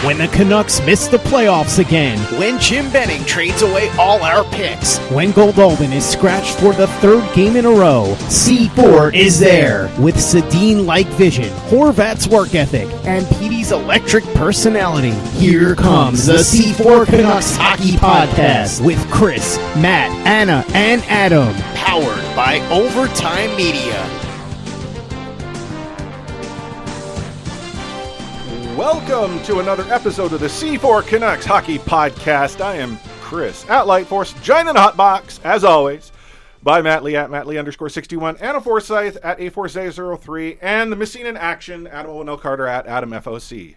When the Canucks miss the playoffs again. When Jim Benning trades away all our picks. When Goldolden is scratched for the third game in a row. C4 is there. With Sedin-like vision, Horvat's work ethic, and Petey's electric personality. Here comes the C4 Canucks Hockey Podcast with Chris, Matt, Anna, and Adam. Powered by Overtime Media. Welcome to another episode of the C4 Canucks Hockey Podcast. I am Chris at Lightforce, joined in the hot box, as always, by Matt Lee at MattLee_61, Anna Forsyth at A4Zay03, and the missing in action, Adam O'Neill Carter at AdamFOC.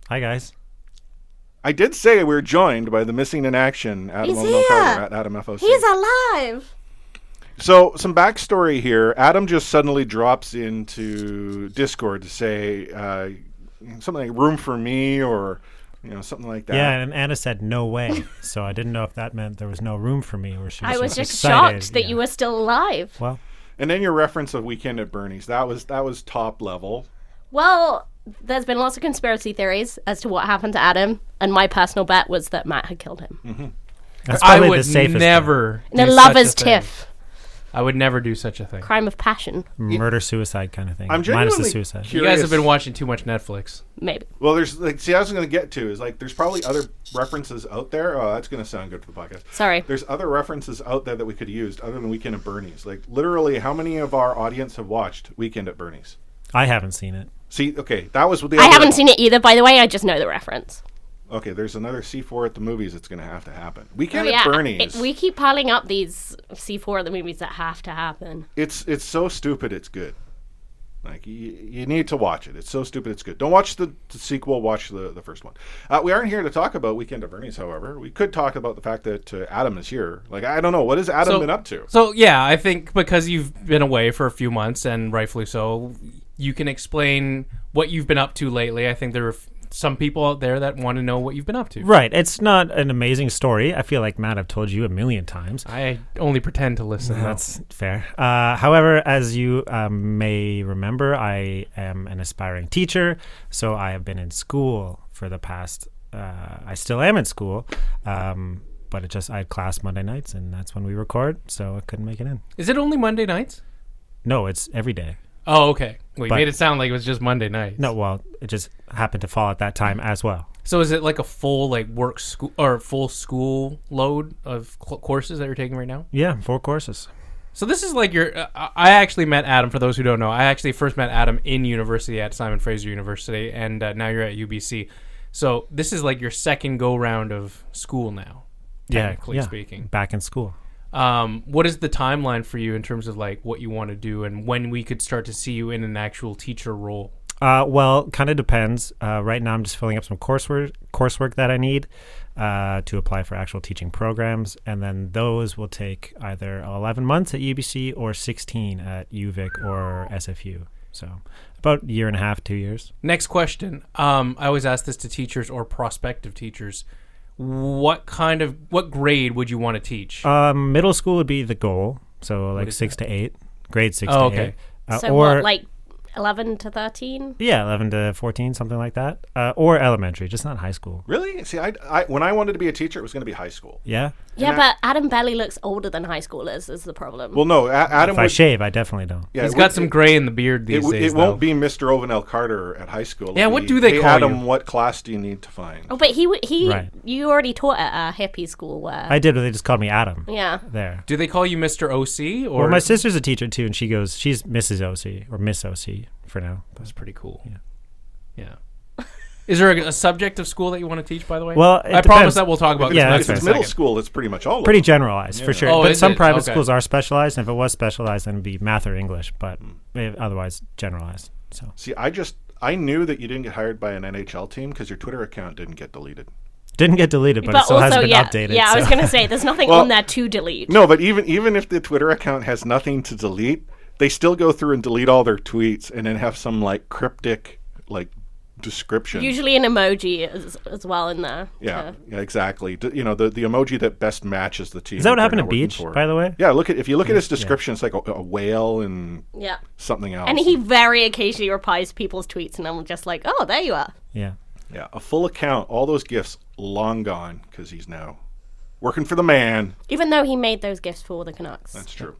Hi, guys. I did say we were joined by the missing in action, Adam O'Neill Carter at AdamFOC. He's alive! So, some backstory here. Adam just suddenly drops into Discord to say something like room for me or something like that. Yeah, and Anna said no way. So I didn't know if that meant there was no room for me or she was I was just excited. shocked that you were still alive. Well, and then your reference of Weekend at Bernie's, that was top level. Well, there's been lots of conspiracy theories as to what happened to Adam, and my personal bet was that Matt had killed him. Mm-hmm. that's probably I would the safest never In a do lover's such a thing. tiff. I would never do such a thing. Crime of passion. murder-suicide kind of thing. I'm minus the genuinely suicide. curious. You guys have been watching too much Netflix. Maybe. Well, there's I was going to get to is there's probably other references out there. Oh, that's going to sound good for the podcast. Sorry. There's other references out there that we could use other than Weekend at Bernie's. Like literally, how many of our audience have watched Weekend at Bernie's? I haven't seen it. See, okay, that was what the. I haven't seen it either, by the way. I just know the reference. Okay, there's another C4 at the movies that's going to happen. Weekend at Bernie's. We keep piling up these C4 at the movies that have to happen. It's so stupid, it's good. Like, you need to watch it. It's so stupid, it's good. Don't watch the sequel, watch the first one. We aren't here to talk about Weekend at Bernie's, however. We could talk about the fact that Adam is here. Like, I don't know. What has Adam been up to? So, yeah, I think because you've been away for a few months, and rightfully so, you can explain what you've been up to lately. I think there are some people out there that want to know what you've been up to. Right. It's not an amazing story. I feel like, Matt, I've told you a million times. I only pretend to listen. That's fair. However, as you may remember, I am an aspiring teacher, so I have been in school for the past... I still am in school, but I had class Monday nights, and that's when we record, so I couldn't make it in. Is it only Monday nights? No, it's every day. Oh, okay. Well, you made it sound like it was just Monday nights. No, well, it just happened to fall at that time as well. So is it like a full work school or full school load of courses that you're taking right now? Yeah, 4 courses. So this is like your. I actually met Adam. For those who don't know, I actually first met Adam in university at Simon Fraser University, and now you're at UBC. So this is like your second go round of school now. Technically speaking, back in school. What is the timeline for you in terms of like what you want to do and when we could start to see you in an actual teacher role? Well, kind of depends. Right now I'm just filling up some coursework that I need to apply for actual teaching programs, and then those will take either 11 months at UBC or 16 at UVic or SFU. So about a year and a half, 2 years. Next question. I always ask this to teachers or prospective teachers. What grade would you want to teach? Middle school would be the goal, so like 6 to 8, grade 6 to 8. Okay. So what, like 11 to 13? Yeah, 11 to 14, something like that. Or elementary, just not high school. Really? See, I when I wanted to be a teacher, it was going to be high school. Yeah? Yeah, but Adam barely looks older than high schoolers is the problem. Well, no, Adam If I shave, I definitely don't. Yeah, He's got some gray in the beard these days, It won't be Mr. Ovenel Carter at high school. Yeah, It'll what be, do they hey, call Adam, you? what class do you need to find? Oh, but he Right. you already taught at a hippie school where... I did, but they just called me Adam. Yeah. There. Do they call you Mr. OC? Or Well, my sister's a teacher too, and she's Mrs. OC or Miss OC for now. That's pretty cool. Yeah. Is there a subject of school that you want to teach, by the way? Well, I promise that we'll talk about this Yeah, next If that's it's fair. middle school, it's pretty much all of Pretty them. generalized, for sure. Oh, But is some it? private Okay. schools are specialized, and if it was specialized, then it'd be math or English, but otherwise generalized. So See, I knew that you didn't get hired by an NHL team because your Twitter account didn't get deleted. didn't get deleted, but it still hasn't been updated. Yeah, I was so. going to say, there's nothing Well, on there to delete. No, but even if the Twitter account has nothing to delete, they still go through and delete all their tweets and then have some cryptic description. Usually an emoji as well in there. Yeah, exactly. The emoji that best matches the team. Is that what they're happened to working Beach, for. by the way? Yeah, if you look at his description, it's like a whale and Yeah. something else. And he very occasionally replies to people's tweets, and I'm just like, oh, there you are. Yeah. Yeah, a full account. All those gifts long gone because he's now working for the man. Even though he made those gifts for the Canucks. That's true.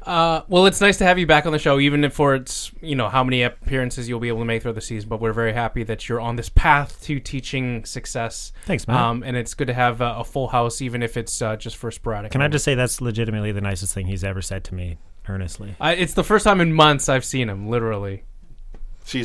Well, it's nice to have you back on the show, even if for it's how many appearances you'll be able to make throughout the season. But we're very happy that you're on this path to teaching success. Thanks, man. And it's good to have a full house, even if it's just for sporadic. Can I just say that's legitimately the nicest thing he's ever said to me, earnestly. It's the first time in months I've seen him, literally.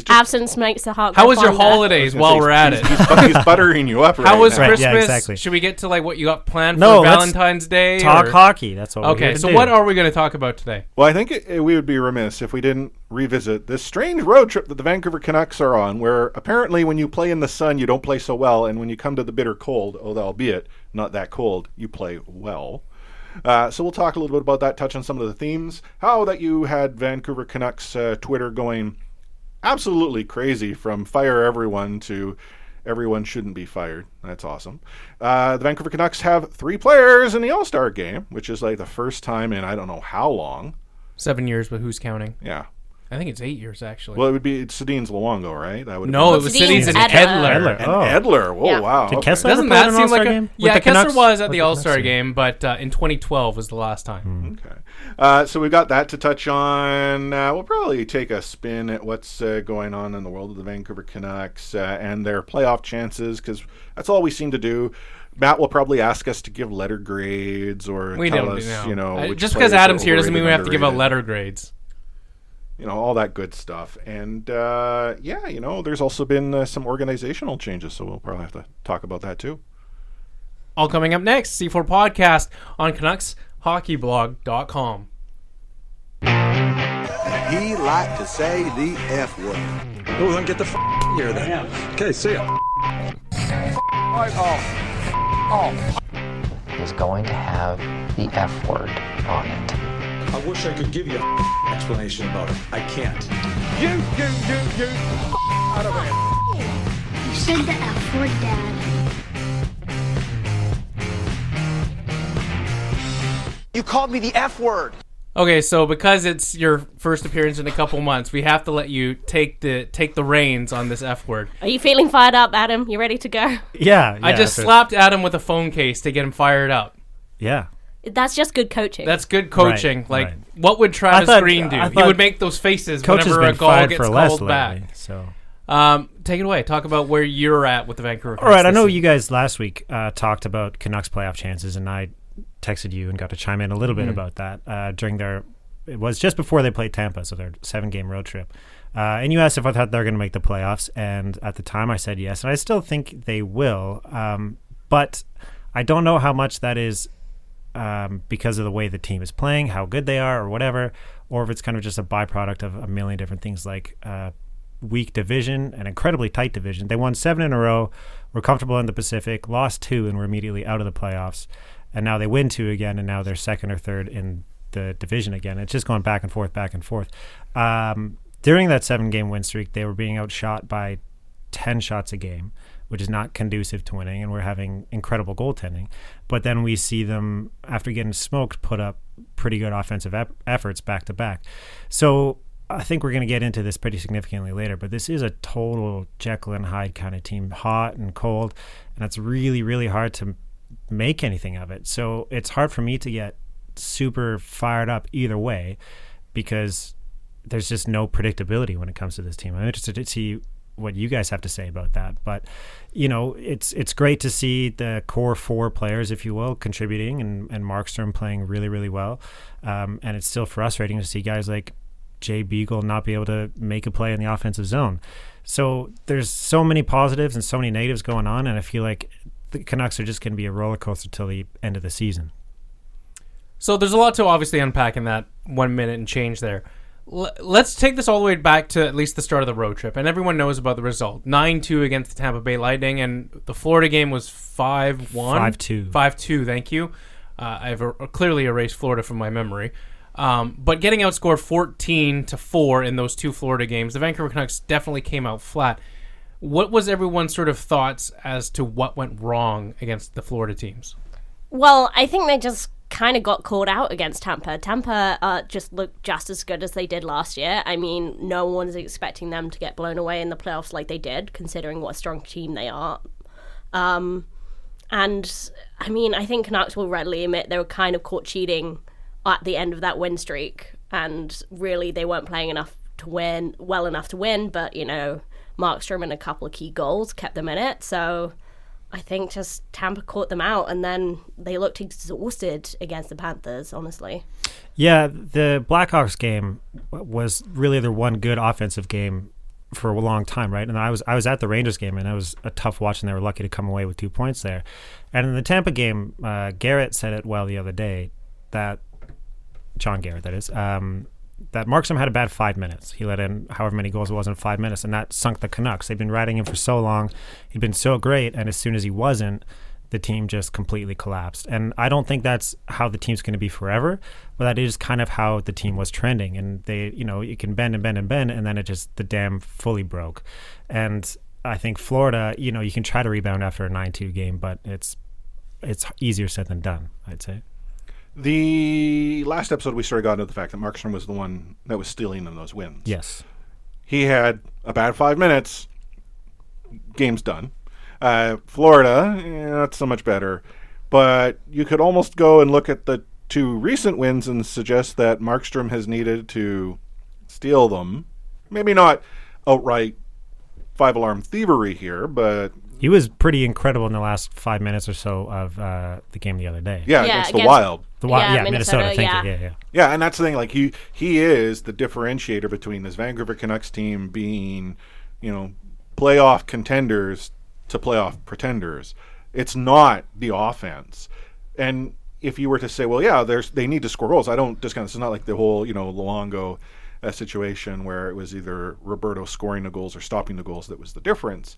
Absence makes the heart go How was your fonder. holidays while we're at it? He's buttering you up right How was now. Christmas? Yeah, exactly. Should we get to what you got planned No, for let's Valentine's Day? Talk hockey. That's what we're Okay, here to so do. what are we going to talk about today? Well, I think we would be remiss if we didn't revisit this strange road trip that the Vancouver Canucks are on, where apparently when you play in the sun, you don't play so well, and when you come to the bitter cold, albeit not that cold, you play well. So we'll talk a little bit about that, touch on some of the themes, how that you had Vancouver Canucks Twitter going absolutely crazy, from fire everyone to everyone shouldn't be fired. That's awesome. The Vancouver Canucks have 3 players in the All-Star Game, which is like the first time in I don't know how long. 7 years, but who's counting? Yeah. I think it's 8 years, actually. Well, it would be Sedin's Luongo, right? That would No, it was Sedin's Sedin's and Edler. Edler. And Edler. Whoa, Yeah. wow. Did okay. Kessler Doesn't ever play that in an seem All-Star like game? Yeah, With the Kessler Canucks? was at With the the All-Star Canucks, game, but in 2012 was the last time. Okay. So we've got that to touch on. We'll probably take a spin at what's going on in the world of the Vancouver Canucks and their playoff chances, because that's all we seem to do. Matt will probably ask us to give letter grades or We tell don't us, know. which Just because players are Adam's here doesn't mean we have to give out overrated, letter grades. all that good stuff. And there's also been some organizational changes, so we'll probably have to talk about that too. All coming up next, C4 Podcast on CanucksHockeyBlog.com. He liked to say the F word. Well, then get the here then. Okay, see ya. Is going to have the F word on it. I wish I could give you an explanation about it. I can't. You said the F word, Dad. You called me the F word. Okay, so because it's your first appearance in a couple months, we have to let you take the reins on this F word. Are you feeling fired up, Adam? You ready to go? Yeah. I just slapped Adam with a phone case to get him fired up. Yeah. That's just good coaching. That's good coaching. Right. What would Travis Green do? I He thought would make those faces Coach has whenever a been goal fired gets for less called back. lately, so. Take it away. Talk about where you're at with the Vancouver Canucks. All right, I this know season. you guys last week talked about Canucks playoff chances, and I texted you and got to chime in a little bit about that during their. It was just before they played Tampa, so their 7-game road trip. And you asked if I thought they were going to make the playoffs, and at the time I said yes, and I still think they will. But I don't know how much that is because of the way the team is playing, how good they are, or whatever, or if it's kind of just a byproduct of a million different things like weak division, an incredibly tight division. They won 7 in a row, were comfortable in the Pacific, lost 2, and were immediately out of the playoffs. And now they win 2 again, and now they're second or third in the division again. It's just going back and forth, back and forth. During that 7-game win streak, they were being outshot by 10 shots a game, which is not conducive to winning, and we're having incredible goaltending. But then we see them, after getting smoked, put up pretty good offensive efforts back to back. So I think we're going to get into this pretty significantly later, but this is a total Jekyll and Hyde kind of team, hot and cold, and it's really, really hard to make anything of it. So it's hard for me to get super fired up either way because there's just no predictability when it comes to this team. I'm interested to see what you guys have to say about that. But, it's great to see the core 4 players, if you will, contributing and Markstrom playing really, really well. And it's still frustrating to see guys like Jay Beagle not be able to make a play in the offensive zone. So there's so many positives and so many negatives going on, and I feel like the Canucks are just going to be a roller coaster till the end of the season. So there's a lot to obviously unpack in that 1 minute and change there. Let's take this all the way back to at least the start of the road trip, and everyone knows about the result. 9-2 against the Tampa Bay Lightning, and the Florida game was 5-1? 5-2. 5-2, thank you. I've clearly erased Florida from my memory. But getting outscored 14-4 in those 2 Florida games, the Vancouver Canucks definitely came out flat. What was everyone's sort of thoughts as to what went wrong against the Florida teams? Well, I think they just kind of got called out against Tampa. Tampa just looked just as good as they did last year. I mean, no one's expecting them to get blown away in the playoffs like they did, considering what a strong team they are. And, I mean, I think Canucks will readily admit they were kind of caught cheating at the end of that win streak, and really they weren't playing well enough to win, but, you know, Markstrom and a couple of key goals kept them in it, so I think just Tampa caught them out, and then they looked exhausted against the Panthers, honestly. Yeah, the Blackhawks game was really their one good offensive game for a long time, right? And I was at the Rangers game, and it was a tough watch, and they were lucky to come away with 2 points there. And in the Tampa game, Garrett said it well the other day, that John Garrett, that is, that Markstrom had a bad 5 minutes. He let in however many goals it was in 5 minutes, and that sunk the Canucks. They've been riding him for so long. He'd been so great, and as soon as he wasn't, the team just completely collapsed. And I don't think that's how the team's going to be forever, but that is kind of how the team was trending. And they, you know, you can bend and bend and bend, and then the dam fully broke. And I think Florida, you know, you can try to rebound after a 9-2 game, but it's easier said than done, I'd say. The last episode, we sort of got into the fact that Markstrom was the one that was stealing them those wins. Yes. He had a bad 5 minutes. Game's done. Florida, not so much better. But you could almost go and look at the 2 recent wins and suggest that Markstrom has needed to steal them. Maybe not outright 5-alarm thievery here, but he was pretty incredible in the last 5 minutes or so of the game the other day. Yeah, against the Wild. The Wild, Minnesota. Thank you. Yeah, and that's the thing. Like he is the differentiator between this Vancouver Canucks team being, you know, playoff contenders to playoff pretenders. It's not the offense. And if you were to say, well, yeah, they need to score goals, I don't discount. It's not like the whole, you know, Luongo situation where it was either Roberto scoring the goals or stopping the goals that was the difference.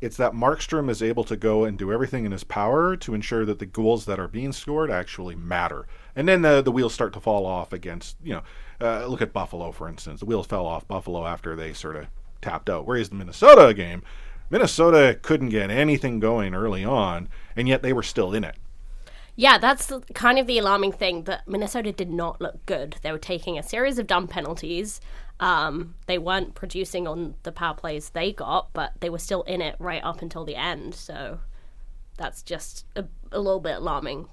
It's that Markstrom is able to go and do everything in his power to ensure that the goals that are being scored actually matter. And then the wheels start to fall off against, you know, look at Buffalo, for instance. The wheels fell off Buffalo after they sort of tapped out. Whereas the Minnesota game, Minnesota couldn't get anything going early on, and yet they were still in it. Yeah, that's kind of the alarming thing, that Minnesota did not look good. They were taking a series of dumb penalties. They weren't producing on the power plays they got, but they were still in it right up until the end. So that's just a little bit alarming.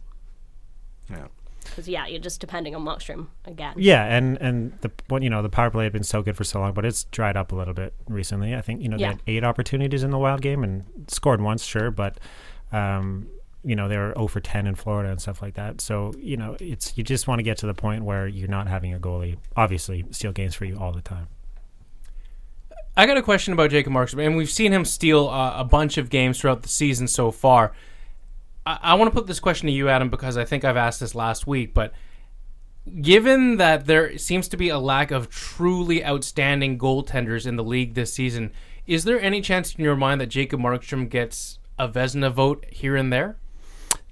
Yeah. Because, yeah, you're just depending on Markstrom again. Yeah, and the power play had been so good for so long, but it's dried up a little bit recently. I think, they had 8 opportunities in the Wild game and scored once, sure, but they were 0 for 10 in Florida and stuff like that. So, you just want to get to the point where you're not having a goalie, obviously, steal games for you all the time. I got a question about Jacob Markstrom, and we've seen him steal a bunch of games throughout the season so far. I want to put this question to you, Adam, because I think I've asked this last week, but given that there seems to be a lack of truly outstanding goaltenders in the league this season, is there any chance in your mind that Jacob Markstrom gets a Vezina vote here and there?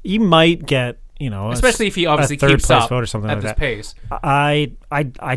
He might get, especially if he obviously keeps up vote or something at like this pace. I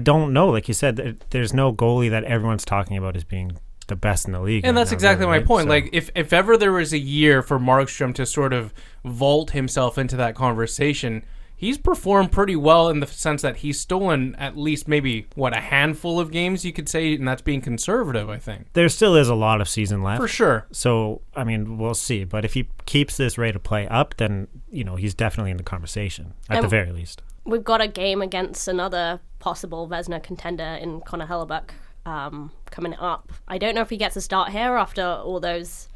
don't know. Like you said, there's no goalie that everyone's talking about as being the best in the league. And that's exactly my point. So, like, if ever there was a year for Markstrom to sort of vault himself into that conversation, he's performed pretty well in the sense that he's stolen at least maybe, a handful of games, you could say, and that's being conservative, I think. There still is a lot of season left. For sure. So, we'll see. But if he keeps this rate of play up, then, he's definitely in the conversation, at the very least. We've got a game against another possible Vezina contender in Connor Hellebuck coming up. I don't know if he gets a start here after all those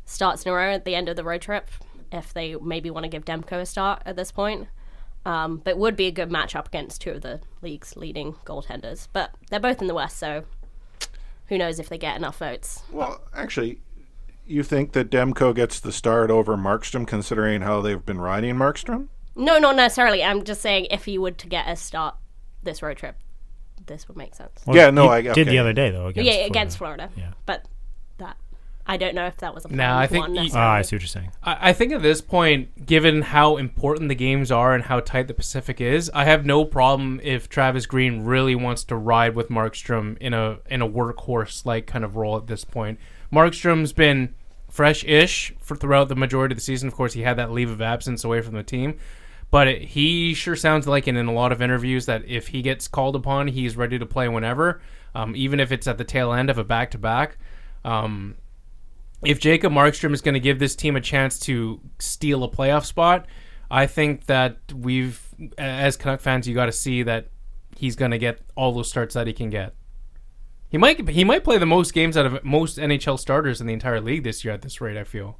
starts in a row at the end of the road trip, if they maybe want to give Demko a start at this point. But it would be a good matchup against 2 of the league's leading goaltenders. But they're both in the West, so who knows if they get enough votes. Well, actually, you think that Demko gets the start over Markstrom, considering how they've been riding Markstrom? No, not necessarily. I'm just saying if he would to get a start this road trip, this would make sense. Well, I did the other day, though, against Florida. Yeah. But that, I don't know if that was a plan. I see what you're saying. I think at this point, given how important the games are and how tight the Pacific is, I have no problem if Travis Green really wants to ride with Markstrom in a workhorse-like kind of role at this point. Markstrom's been fresh-ish throughout the majority of the season. Of course, he had that leave of absence away from the team. But he sure sounds like, and in a lot of interviews, that if he gets called upon, he's ready to play whenever, even if it's at the tail end of a back-to-back. If Jacob Markstrom is going to give this team a chance to steal a playoff spot, I think that as Canuck fans, you got to see that he's going to get all those starts that he can get. He might play the most games out of most NHL starters in the entire league this year at this rate, I feel.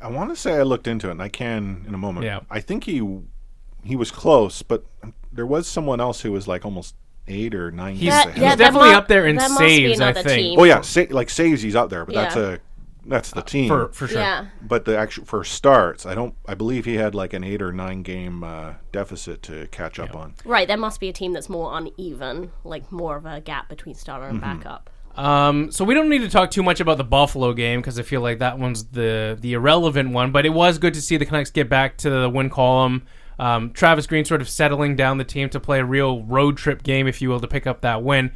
I want to say I looked into it, and I can in a moment. Yeah. I think he was close, but there was someone else who was like almost 8 or 9 He's games ahead. definitely up there in there must be saves, I another think. team. Oh yeah, saves he's up there, but Yeah. that's the team For sure. Yeah. But the actual for starts, I believe he had like an 8 or 9 game deficit to catch up on. Right, there must be a team that's more uneven, like more of a gap between starter and backup. So we don't need to talk too much about the Buffalo game because I feel like that one's the irrelevant one. But it was good to see the Canucks get back to the win column. Travis Green sort of settling down the team to play a real road trip game, if you will, to pick up that win.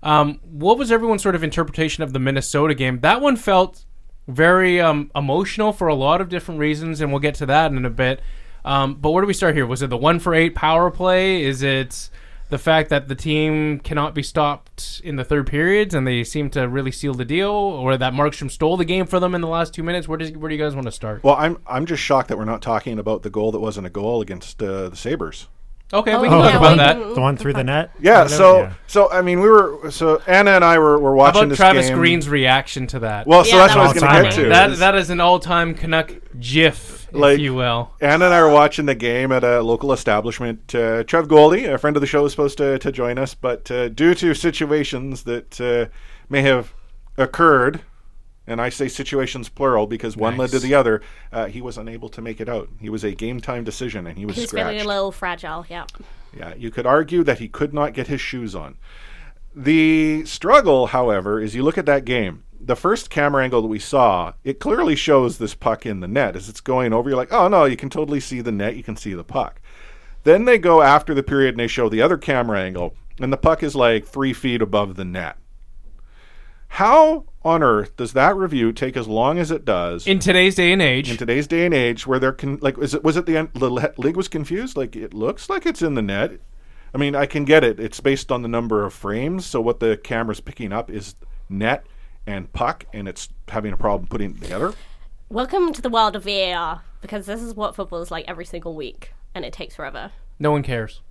What was everyone's sort of interpretation of the Minnesota game? That one felt very emotional for a lot of different reasons, and we'll get to that in a bit. But where do we start here? Was it the 1-for-8 power play? Is it the fact that the team cannot be stopped in the third periods and they seem to really seal the deal, or that Markstrom stole the game for them in the last 2 minutes? Where do you guys want to start? Well, I'm just shocked that we're not talking about the goal that wasn't a goal against the Sabres. Okay, we can talk about that. The one through the net? Yeah, so I mean, Anna and I were How watching about this Travis game. Green's reaction to that? Well, so Yeah, that's that what I was was going to get funny. to. That is an all-time Canuck gif, if you will. Anna and I were watching the game at a local establishment. Trev Goldie, a friend of the show, was supposed to join us, but due to situations that may have occurred, and I say situations plural because one led to the other, he was unable to make it out. He was a game-time decision, and he was He's scratched. feeling a little fragile, yeah. Yeah, you could argue that he could not get his shoes on. The struggle, however, is you look at that game. The first camera angle that we saw, it clearly shows this puck in the net. As it's going over, you're like, oh, no, you can totally see the net. You can see the puck. Then they go after the period and they show the other camera angle, and the puck is like 3 feet above the net. How on earth does that review take as long as it does In today's day and age. where there can was it the end the league was confused, like it looks like it's in the net? I mean, I can get it, it's based on the number of frames, so what the camera's picking up is net and puck, and it's having a problem putting it together. Welcome to the world of VAR, because this is what football is like every single week, and it takes forever. No one cares.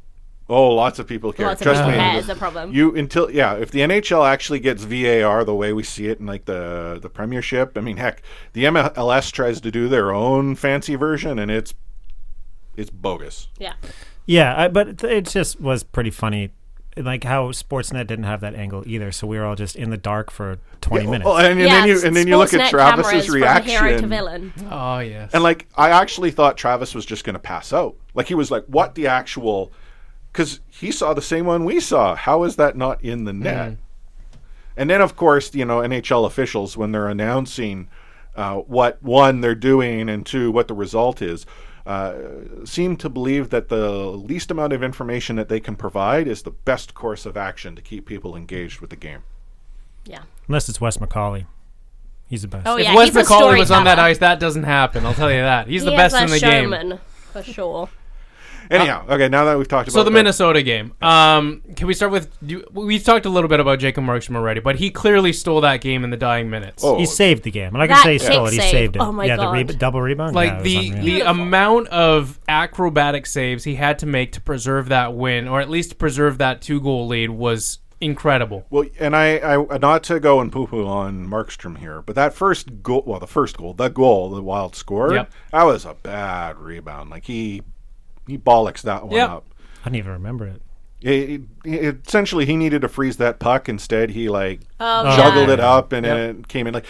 Oh, lots of people care. Lots of Trust people me. care is the problem. If the NHL actually gets VAR the way we see it in like the Premiership, I mean, heck, the MLS tries to do their own fancy version, and it's bogus. Yeah. Yeah, but it just was pretty funny, like how Sportsnet didn't have that angle either. So we were all just in the dark for 20 minutes. Well, and then you look at Sportsnet Travis's cameras from reaction. hero to villain. Oh, yes. And like, I actually thought Travis was just going to pass out. Like, he was like, what the actual... Because he saw the same one we saw. How is that not in the net? And then, of course, NHL officials, when they're announcing what, one, they're doing, and two, what the result is, seem to believe that the least amount of information that they can provide is the best course of action to keep people engaged with the game. Yeah. Unless it's Wes McCauley. He's the best. Oh, If yeah, Wes he's a McCauley was on that storyteller. ice, that doesn't happen. I'll tell you that. He's the He best is in a the game. showman, for sure. Anyhow, okay, now that we've talked about So the that- Minnesota game. Can we start with? We've talked a little bit about Jacob Markstrom already, but he clearly stole that game in the dying minutes. Oh. He saved the game. I'm not going to That say he stole it. kick He saved it. save. Oh my yeah, God. the double rebound. Like Yeah, it was the unreal. amount of acrobatic saves he had to make to preserve that win, or at least to preserve that 2-goal lead, was incredible. Well, and I not to go and poo-poo on Markstrom here, but that first goal, the Wild scored, Yep. that was a bad rebound. Like, he bollocks that one Yep. up. I didn't even remember it. Essentially, he needed to freeze that puck. Instead, he Oh, juggled yeah. it up, and it came in. Like,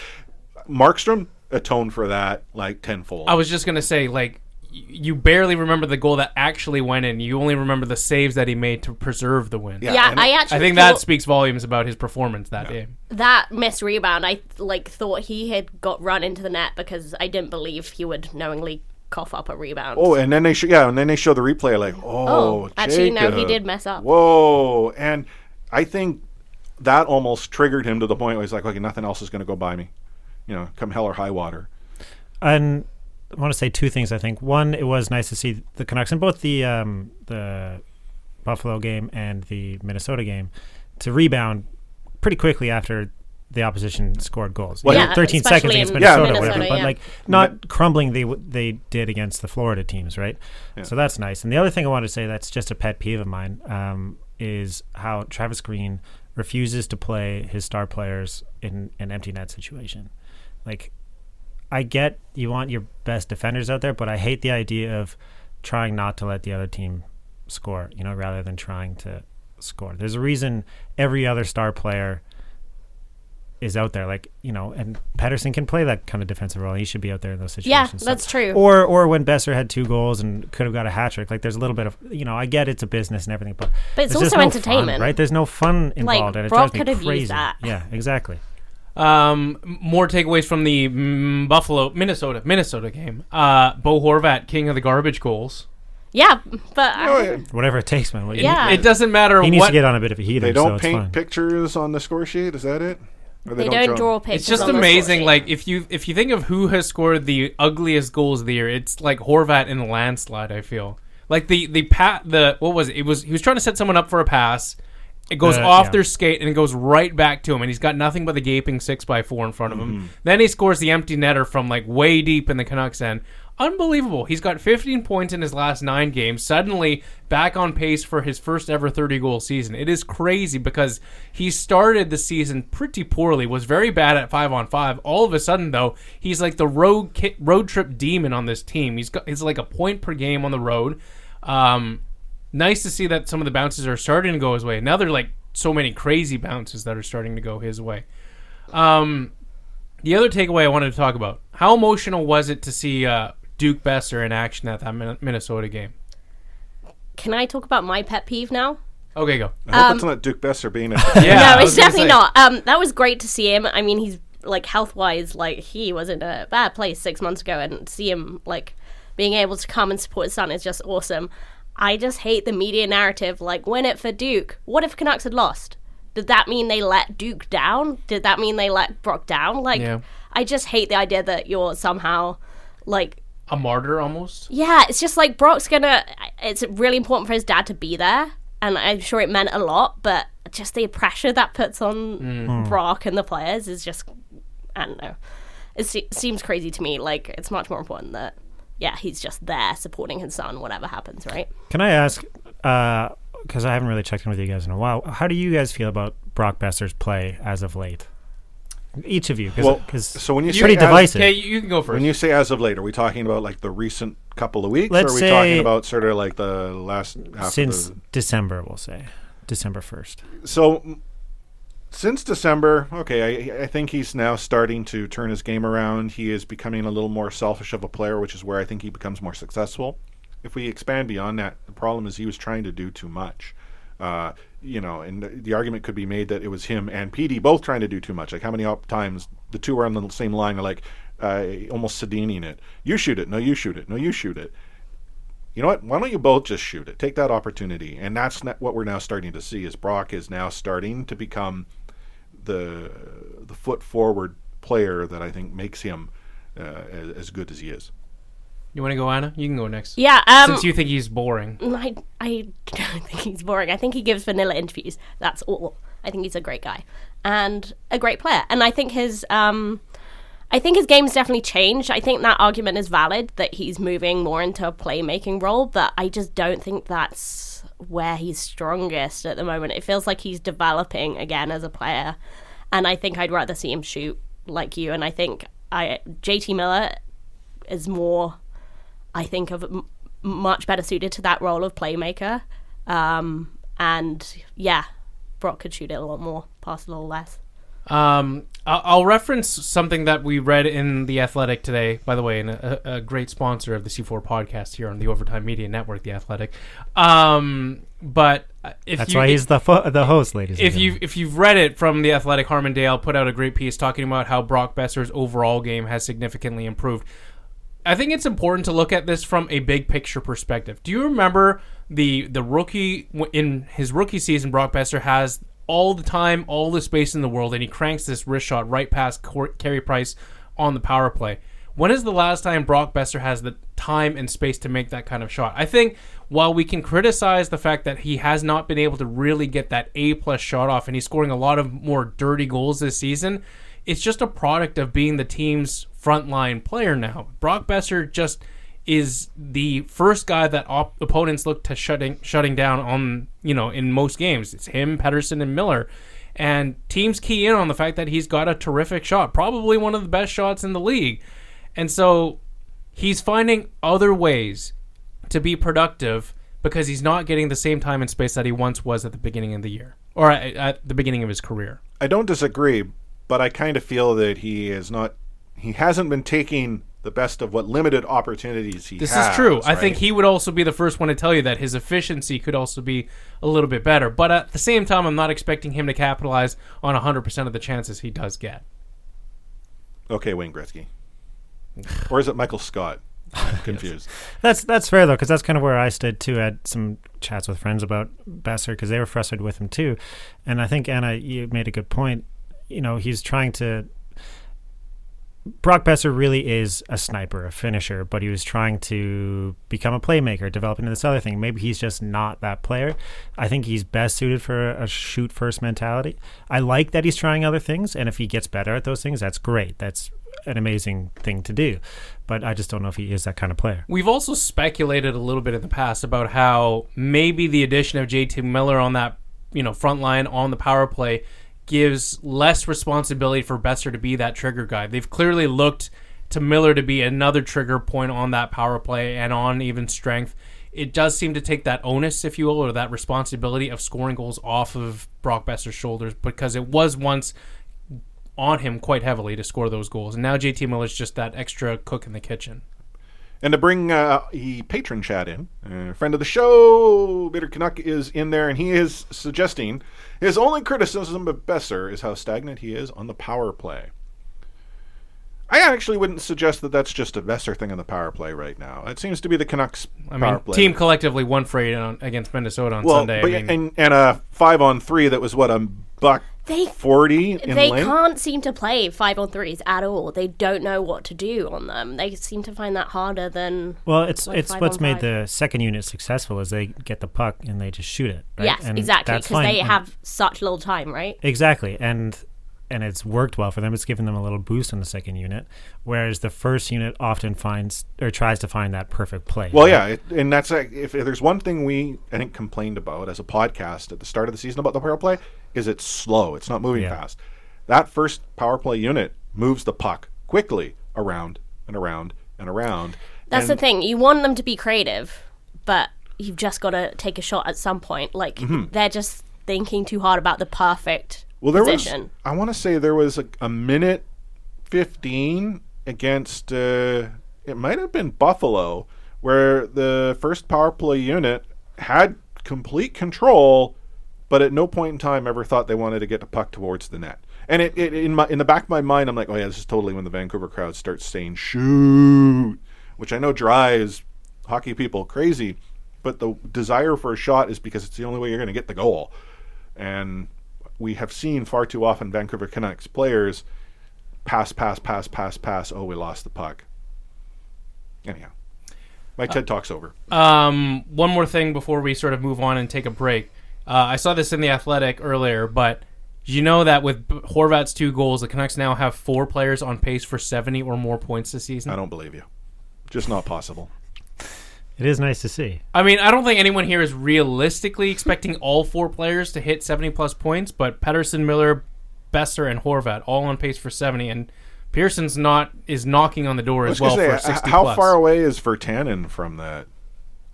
Markstrom atoned for that tenfold. I was just gonna say, like, you barely remember the goal that actually went in. You only remember the saves that he made to preserve the win. Yeah, Yeah, and I actually I think that speaks volumes about his performance that game. that missed rebound, I thought he had got run into the net because I didn't believe he would knowingly cough up a rebound. Oh, and then they show the replay. Like, actually, no, he Jacob. did mess up. Whoa, and I think that almost triggered him to the point where he's like, okay, nothing else is going to go by me. Come hell or high water. And want to say two things. I think one, it was nice to see the Canucks in both the Buffalo game and the Minnesota game to rebound pretty quickly after the opposition scored goals. Well, yeah, 13 especially seconds against in Minnesota, Minnesota, whatever, but yeah. like not crumbling they did against the Florida teams, right? Yeah. So that's nice. And the other thing I want to say that's just a pet peeve of mine is how Travis Green refuses to play his star players in an empty net situation. Like, I get you want your best defenders out there, but I hate the idea of trying not to let the other team score, rather than trying to score. There's a reason every other star player is out there, and Pettersson can play that kind of defensive role. He should be out there in those situations. Yeah, that's true. Or when Besser had 2 goals and could have got a hat trick, there's a little bit of, I get it's a business and everything, but it's there's also just no entertainment, fun, right? There's no fun involved, and it Brock drives me could have crazy. used that. Yeah, exactly. More takeaways from the Minnesota game. Bo Horvat, king of the garbage goals. Yeah, but Whatever it takes, man. Yeah. It doesn't matter He needs what. to get on a bit of a heater. They don't so it's paint fine. pictures on the score sheet. Is that it? Or they don't draw pictures. It's just on the amazing. score Like if you think of who has scored the ugliest goals of the year, it's like Horvat in the landslide. I feel like what was it? He was trying to set someone up for a pass. It goes off their skate and it goes right back to him, and he's got nothing but the gaping 6x4 in front of him. Then he scores the empty netter from way deep in the Canucks end. Unbelievable. He's got 15 points in his last 9 games, suddenly back on pace for his first ever 30-goal season. It is crazy because he started the season pretty poorly, was very bad at 5-on-5. All of a sudden, though, he's like the road trip demon on this team. He's like a point per game on the road. Nice to see that some of the bounces are starting to go his way. Now there are so many crazy bounces that are starting to go his way. The other takeaway I wanted to talk about, how emotional was it to see Duke Besser in action at that Minnesota game? Can I talk about my pet peeve now? Okay, go. I hope it's not Duke Besser being a Yeah, No, it's definitely not. That was great to see him. I mean, he's health-wise, he was in a bad place 6 months ago, and to see him being able to come and support his son is just awesome. I just hate the media narrative, win it for Duke. What if Canucks had lost? Did that mean they let Duke down? Did that mean they let Brock down? Yeah. I just hate the idea that you're somehow, a martyr almost? Yeah, it's just Brock's it's really important for his dad to be there, and I'm sure it meant a lot, but just the pressure that puts on Brock and the players is just, I don't know. It seems crazy to me. It's much more important that, he's just there supporting his son, whatever happens, right? Can I ask, because I haven't really checked in with you guys in a while, how do you guys feel about Brock Besser's play as of late? Each of you, because so when you it's say pretty divisive. Okay, you can go first. When you say as of late, are we talking about the recent couple of weeks, Let's or are we say talking about sort of the last half since of the... December, we'll say December 1st. So since December, I think he's now starting to turn his game around. He is becoming a little more selfish of a player, which is where I think he becomes more successful. If we expand beyond that, the problem is he was trying to do too much. And the argument could be made that it was him and PD both trying to do too much. How many times the two were on the same line, almost Sediniing it. You shoot it. No, you shoot it. No, you shoot it. You know what? Why don't you both just shoot it? Take that opportunity. And that's what we're now starting to see is Brock is now starting to become the foot forward player that I think makes him as good as he is. You want to go, Anna? You can go next. Yeah. Since you think he's boring. I don't think he's boring. I think he gives vanilla interviews. That's all. I think he's a great guy and a great player. And I think his game's definitely changed. I think that argument is valid that he's moving more into a playmaking role, but I just don't think that's where he's strongest at the moment. It feels like he's developing again as a player, and I think I'd rather see him shoot like you. And I think JT Miller is more, I think, much better suited to that role of playmaker. And Brock could shoot it a lot more, pass a little less. I'll reference something that we read in The Athletic today, by the way, and a great sponsor of the C4 podcast here on the Overtime Media Network, The Athletic. But that's why he's the host, ladies and gentlemen. If you've read it from The Athletic, Harmon Dale put out a great piece talking about how Brock Besser's overall game has significantly improved. I think it's important to look at this from a big picture perspective. Do you remember the rookie in his rookie season? Brock Besser has all the time, all the space in the world, and he cranks this wrist shot right past Carey Price on the power play. When is the last time Brock Besser has the time and space to make that kind of shot? I think while we can criticize the fact that he has not been able to really get that A-plus shot off, and he's scoring a lot of more dirty goals this season, it's just a product of being the team's frontline player now. Brock Besser just is the first guy that opponents look to shutting down on, in most games. It's him, Pettersson, and Miller. And teams key in on the fact that he's got a terrific shot, probably one of the best shots in the league. And so he's finding other ways to be productive because he's not getting the same time and space that he once was at the beginning of the year, or at the beginning of his career. I don't disagree, but I kind of feel that he hasn't been taking the best of what limited opportunities he has. This is true. Right? I think he would also be the first one to tell you that his efficiency could also be a little bit better. But at the same time, I'm not expecting him to capitalize on 100% of the chances he does get. Okay, Wayne Gretzky. Or is it Michael Scott? I'm confused. That's fair, though, because that's kind of where I stood, too. I had some chats with friends about Besser because they were frustrated with him, too. And I think, Anna, you made a good point. He's trying to... Brock Besser really is a sniper, a finisher, but he was trying to become a playmaker, develop into this other thing. Maybe he's just not that player. I think he's best suited for a shoot-first mentality. I like that he's trying other things, and if he gets better at those things, that's great. That's an amazing thing to do. But I just don't know if he is that kind of player. We've also speculated a little bit in the past about how maybe the addition of JT Miller on that front line on the power play gives less responsibility for Besser to be that trigger guy. They've clearly looked to Miller to be another trigger point on that power play and on even strength. It does seem to take that onus, if you will, or that responsibility of scoring goals off of Brock Besser's shoulders, because it was once on him quite heavily to score those goals. And now JT Miller's just that extra cook in the kitchen. And to bring a patron chat in, a friend of the show, Bitter Canuck, is in there, and he is suggesting his only criticism of Besser is how stagnant he is on the power play. I actually wouldn't suggest that that's just a Besser thing on the power play right now. It seems to be the Canucks' power play. Team collectively won for 8 against Minnesota on Sunday. But, and a 5-on-3 that was, a buck 40 in They length? can't seem to play 5-on-3s at all. They don't know what to do on them. They seem to find that harder than... Well, it's what's made the second unit successful is they get the puck and they just shoot it. Right? Yes, and exactly, because they have such little time, right? Exactly, and it's worked well for them. It's given them a little boost in the second unit, whereas the first unit often finds or tries to find that perfect play. Well, right? Yeah, and that's if there's one thing we, I think, complained about as a podcast at the start of the season about the power play, is it's slow. It's not moving fast. That first power play unit moves the puck quickly around and around and around. That's the thing. You want them to be creative, but you've just got to take a shot at some point. Like, they're just thinking too hard about the perfect position. I want to say there was a minute 15 against, it might have been Buffalo, where the first power play unit had complete control, but at no point in time ever thought they wanted to get the puck towards the net. And it in the back of my mind, I'm like, oh yeah, this is totally when the Vancouver crowd starts saying shoot, which I know drives hockey people crazy, but the desire for a shot is because it's the only way you're going to get the goal. And we have seen far too often Vancouver Canucks players pass. Oh, we lost the puck. Anyhow, my TED Talk's over. One more thing before we sort of move on and take a break. I saw this in The Athletic earlier, but you know that with Horvat's 2 goals, the Canucks now have 4 players on pace for 70 or more points this season? I don't believe you. Just not possible. It is nice to see. I mean, I don't think anyone here is realistically expecting all 4 players to hit 70-plus points, but Pettersson, Miller, Besser, and Horvat all on pace for 70, and Pearson's is knocking on the door as well for 60-plus. How far away is Virtanen from that?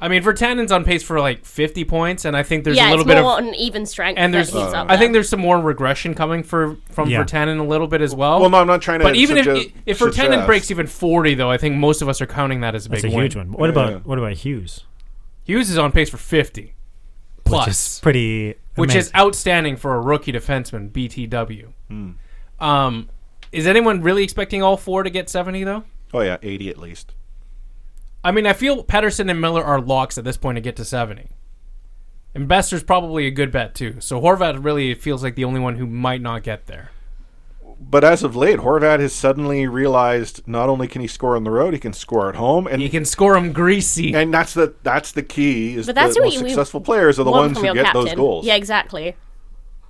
I mean, Virtanen's on pace for like 50 points, and I think there's a little bit of an even strength. And there's, I think there's some more regression coming from Virtanen a little bit as well. Well, no, I'm not trying to. But even if Virtanen breaks even 40, though, I think most of us are counting that as a big win. That's a huge one. What about Hughes? Hughes is on pace for 50 plus, which is pretty, which is outstanding for a rookie defenseman. BTW. Is anyone really expecting all 4 to get 70 though? Oh yeah, 80 at least. I mean, I feel Pettersson and Miller are locks at this point to get to 70. And Besser's probably a good bet, too. So Horvat really feels like the only one who might not get there. But as of late, Horvat has suddenly realized not only can he score on the road, he can score at home, and he can score them greasy. And that's the key. Is But that's the what most you successful players are the want ones from who your get captain. those goals. Yeah, exactly.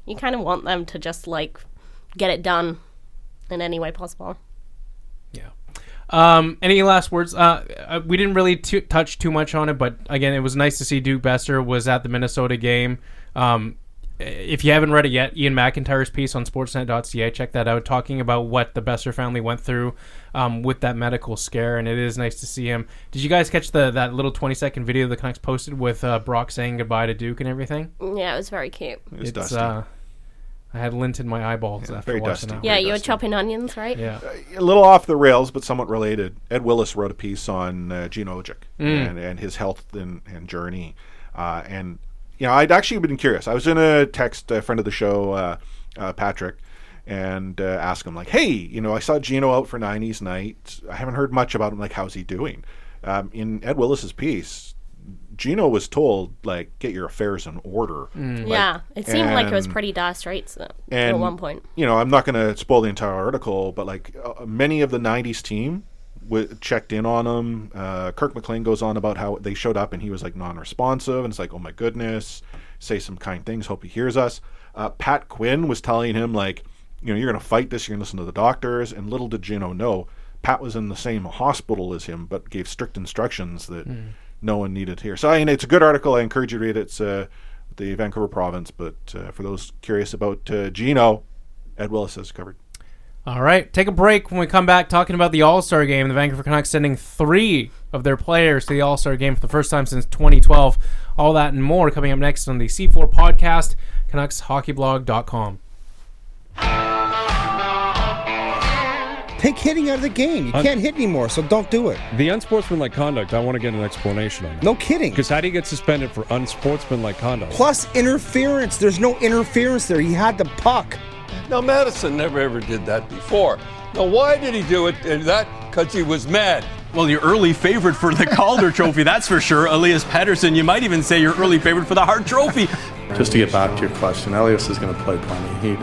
You kind of want them to just like get it done in any way possible. Yeah. Any last words? We didn't really touch too much on it, but again, it was nice to see Duke Besser was at the Minnesota game. If you haven't read it yet, Ian McIntyre's piece on sportsnet.ca, check that out, talking about what the Besser family went through with that medical scare, and it is nice to see him. Did you guys catch that little 20-second video the Canucks posted with Brock saying goodbye to Duke and everything? Yeah, it was very cute. It was dusty. I had lint in my eyeballs after very watching dusty. that. Yeah, Very you were dusty. chopping onions, right? Yeah. A little off the rails, but somewhat related. Ed Willis wrote a piece on Gino Ojic and his health and journey. And, I'd actually been curious. I was going to text a friend of the show, Patrick, and ask him, like, hey, I saw Gino out for 90s night. I haven't heard much about him. Like, how's he doing? In Ed Willis's piece, Gino was told, like, get your affairs in order. Yeah, it seemed like it was pretty dire straits at one point. I'm not going to spoil the entire article, but like many of the 90s team checked in on him. Kirk McLean goes on about how they showed up and he was like non-responsive, and it's like, oh my goodness, say some kind things, hope he hears us. Pat Quinn was telling him, like, you're going to fight this, you're going to listen to the doctors, and little did Gino know, Pat was in the same hospital as him, but gave strict instructions that no one needed to hear. So it's a good article. I encourage you to read it. It's the Vancouver Province, but for those curious about Gino, Ed Willis has covered. All right, take a break. When we come back, talking about the All-Star Game, the Vancouver Canucks sending 3 of their players to the All-Star Game for the first time since 2012. All that and more coming up next on the C4 podcast, CanucksHockeyBlog.com. Take hitting out of the game. You can't hit anymore, so don't do it. The unsportsmanlike conduct, I want to get an explanation on that. No kidding. Because how do you get suspended for unsportsmanlike conduct? Plus interference. There's no interference there. He had the puck. Now, Madison never ever did that before. Now, why did he do it? And that because he was mad. Well, your early favorite for the Calder Trophy, that's for sure. Elias Pettersson, you might even say your early favorite for the Hart Trophy. Just to get back to your question, Elias is going to play plenty. He's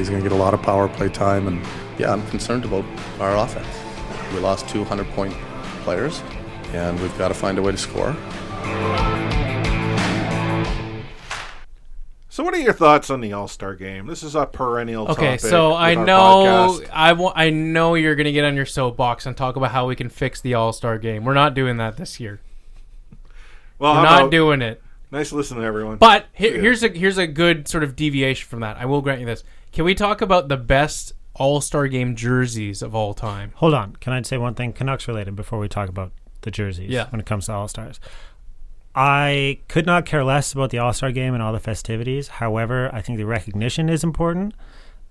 going to get a lot of power play time, and yeah, I'm concerned about our offense. We lost 200-point players, and we've got to find a way to score. So what are your thoughts on the All-Star Game? This is a perennial topic. Okay, so I know you're going to get on your soapbox and talk about how we can fix the All-Star Game. We're not doing that this year. Well, we're not doing it. Nice listening, everyone. But here's a good sort of deviation from that. I will grant you this. Can we talk about the best All-Star Game jerseys of all time? Hold on. Can I say one thing Canucks related before we talk about the jerseys when it comes to All-Stars? I could not care less about the All-Star Game and all the festivities. However, I think the recognition is important.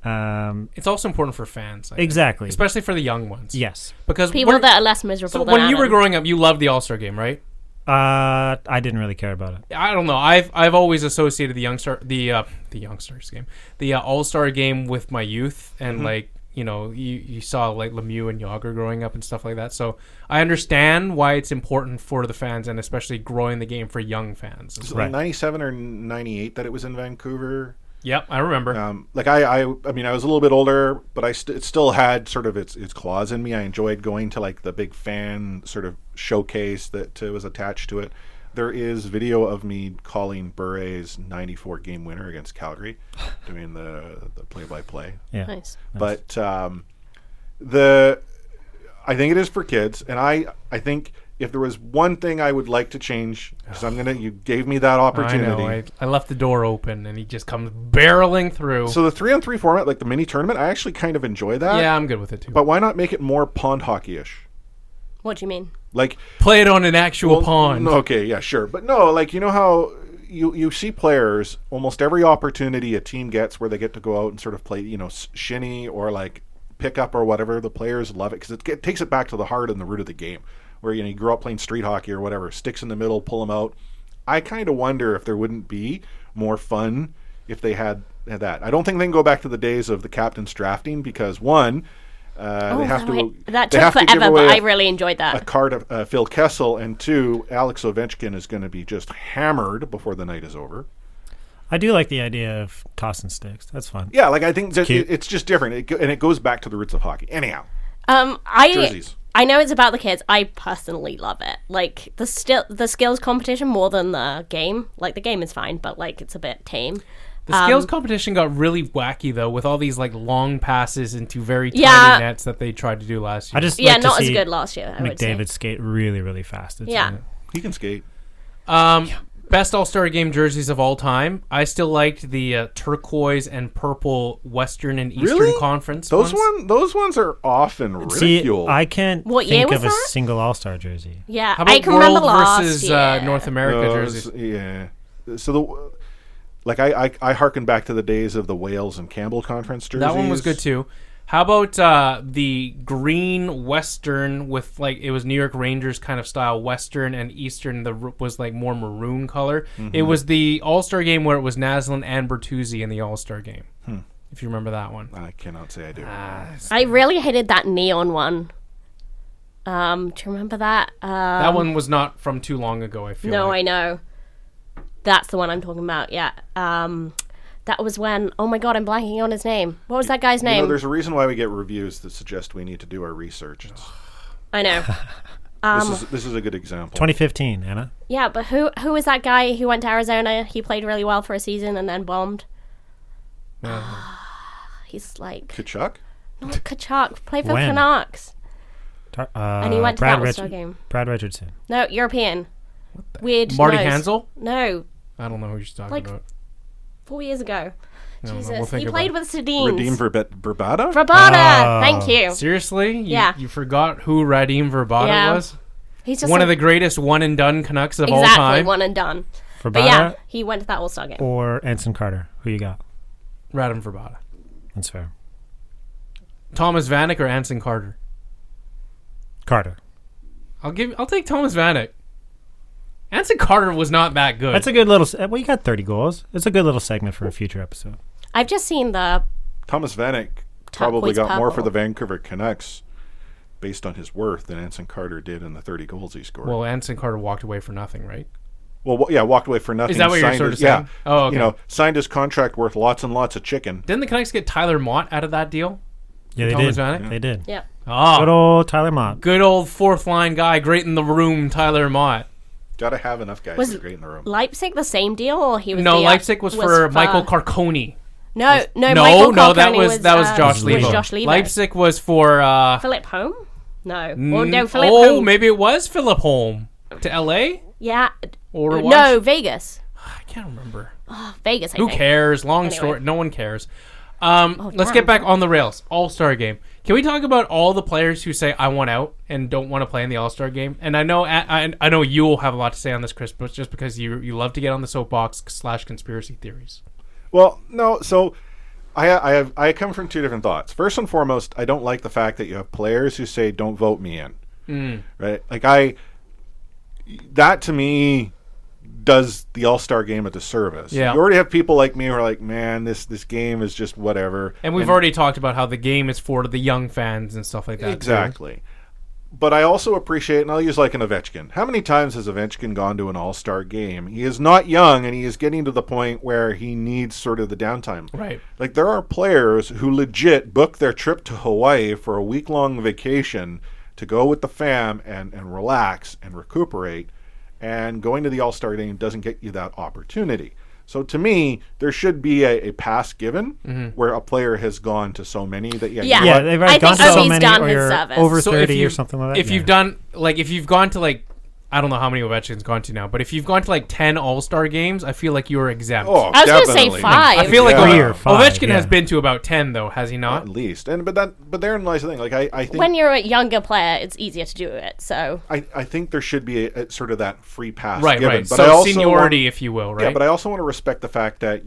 It's also important for fans. Exactly. Especially for the young ones. Yes. Because people that are less miserable so than when you were Adam. growing up, you loved the All-Star Game, right? I didn't really care about it. I don't know. I've always associated the Youngstars Game, the All-Star Game with my youth, and like, you saw like Lemieux and Yager growing up and stuff like that. So I understand why it's important for the fans, and especially growing the game for young fans. Was it like 97 or 98 that it was in Vancouver? Yep, I remember. I mean, I was a little bit older, but it still had sort of its claws in me. I enjoyed going to like the big fan sort of showcase that was attached to it. There is video of me calling Bure's 94 game winner against Calgary, doing the play-by-play. Yeah, nice. But I think it is for kids, and I think if there was one thing I would like to change, because you gave me that opportunity. I know. I left the door open, and he just comes barreling through. So the 3-on-3 format, like the mini tournament, I actually kind of enjoy that. Yeah, I'm good with it too. But why not make it more pond hockey-ish? What do you mean? Like play it on an actual pond. Okay, yeah, sure. But no, like, you know how you see players, almost every opportunity a team gets where they get to go out and sort of play, shinny or like pickup or whatever, the players love it because it takes it back to the heart and the root of the game. Where you grew up playing street hockey or whatever, sticks in the middle, pull them out. I kind of wonder if there wouldn't be more fun if they had that. I don't think they can go back to the days of the captain's drafting because one, they have to. That took forever, but I really enjoyed that. A card of Phil Kessel, and two, Alex Ovechkin is going to be just hammered before the night is over. I do like the idea of tossing sticks. That's fun. Yeah, like I think that cute. it's just different, and it goes back to the roots of hockey. Anyhow, jerseys. I know it's about the kids. I personally love it. Like the skills competition more than the game. Like the game is fine, but like it's a bit tame. The skills competition got really wacky though, with all these like long passes into very tiny nets that they tried to do last year. I just not as good last year. I would say. McDavid skate really, really fast. He can skate. Best All-Star Game jerseys of all time. I still liked the turquoise and purple Western and Eastern Conference. Those ones are often ridiculed. I can't think of a single All-Star jersey. Yeah, how about I can remember World last versus year. North America jerseys? Yeah. So I harken back to the days of the Wales and Campbell Conference jerseys. That one was good too. How about the green Western with like it was New York Rangers kind of style Western, and Eastern was like more maroon color. Mm-hmm. It was the All-Star Game where it was Naslund and Bertuzzi in the All-Star Game. If you remember that one. I cannot say I do. I really hated that neon one. Do you remember that? That one was not from too long ago, I feel No, like. I know. That's the one I'm talking about, yeah. That was when, oh my god, I'm blanking on his name. What was that guy's name? There's a reason why we get reviews that suggest we need to do our research. I know. This is a good example. 2015, Anna. Yeah, but who was that guy who went to Arizona? He played really well for a season and then bombed. He's like... Kachuk? Not Kachuk. Played for When? Canucks. And he went to that All-Star game. Brad Richardson. No, European. Weird Marty nose. Hansel? No. I don't know who you're talking about. 4 years ago. No, Jesus. we'll think He about played it. with Sedins. Radim Verbata? Verbata! Thank you. Seriously? Yeah. You forgot who Radim Verbata was? He's just one of the greatest one-and-done Canucks of all time. Exactly, one and done. Verbata But yeah, he went to that All-Star game. or Anson Carter? Who you got? Radim Verbata. That's fair. Thomas Vanek or Anson Carter? Carter. I'll take Thomas Vanek. Anson Carter was not that good. That's a good little... Well, you got 30 goals. It's a good little segment for a future episode. I've just seen the... Thomas Vanek probably Turquoise got more purple. for the Vancouver Canucks based on his worth than Anson Carter did in the 30 goals he scored. Well, Anson Carter walked away for nothing, right? Well, yeah, walked away for nothing. Is that what you're sort of saying? Yeah. Oh, okay. Signed his contract worth lots and lots of chicken. Didn't the Canucks get Tyler Mott out of that deal? Yeah, they Thomas did. Vanek? They did. Yeah. Oh, Good old Tyler Mott. good old fourth-line guy, great in the room, Tyler Mott. Got to have enough guys Was to be great in the room. Leipzig the same deal, or he was No, the, Leipzig was for Michael Carconi. No, No, Michael that Carconi was Josh was Levo. Josh Levo. Leipzig was for Philip Holm? No. No, Philip Oh, Holm. maybe it was Philip Holm to LA Yeah. or No, Vegas. I can't remember. Vegas, I Who think. cares? Long Anyway. story. No one cares. Let's damn. get back on the rails. All-Star Game. Can we talk about all the players who say I want out and don't want to play in the All-Star Game? And I know I know you will have a lot to say on this, Chris, but just because you love to get on the soapbox / conspiracy theories. Well, no, so I come from two different thoughts. First and foremost, I don't like the fact that you have players who say don't vote me in. Right? Like that to me does the All-Star Game a disservice. Yeah. You already have people like me who are like, man, this game is just whatever. And we've already talked about how the game is for the young fans and stuff like that. Exactly. Too. But I also appreciate, and I'll use like an Ovechkin. How many times has Ovechkin gone to an All-Star Game? He is not young, and he is getting to the point where he needs sort of the downtime. Right. Like there are players who legit book their trip to Hawaii for a week-long vacation to go with the fam and relax and recuperate. And going to the All-Star Game doesn't get you that opportunity. So to me, there should be a pass given where a player has gone to so many that they've already gone to so many, or you're over 30 or something like that. If you've done if you've gone to I don't know how many Ovechkin's gone to now, but if you've gone to 10 All-Star games, I feel like you're exempt. Oh, I was going to say 5. I feel like 3 or 5, Ovechkin has been to about 10 though, has he not? At least. But therein lies the thing. Like I think When you're a younger player, it's easier to do it. So I think there should be a sort of that free pass Right, given. right. But So I also seniority, if you will, right? Yeah, but I also want to respect the fact that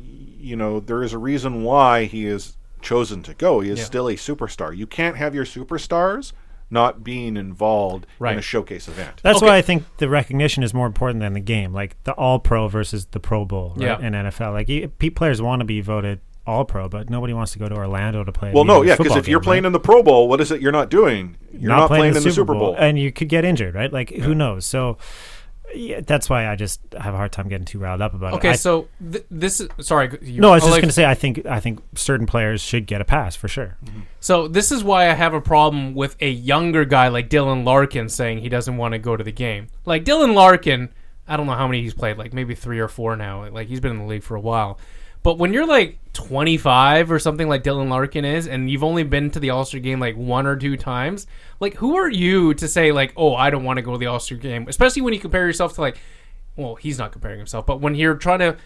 there is a reason why he is chosen to go. He is still a superstar. You can't have your superstars not being involved in a showcase event. That's why I think the recognition is more important than the game. Like the All-Pro versus the Pro Bowl in NFL. Like players want to be voted All-Pro, but nobody wants to go to Orlando to play. Well, no, yeah, because if you're playing in the Pro Bowl, what is it you're not doing? You're not playing in the Super Bowl. And you could get injured, right? Like who knows? So Yeah, that's why I just have a hard time getting too riled up about it. Okay, so this is sorry. No, I was just going to say I think certain players should get a pass for sure. Mm-hmm. So this is why I have a problem with a younger guy like Dylan Larkin saying he doesn't want to go to the game. Like Dylan Larkin, I don't know how many he's played, like maybe 3 or 4 now. Like he's been in the league for a while. But when you're like 25 or something like Dylan Larkin is, and you've only been to the All-Star Game like 1 or 2 times, like who are you to say like, oh, I don't want to go to the All-Star Game? Especially when you compare yourself to like, well, he's not comparing himself, but when you're trying to,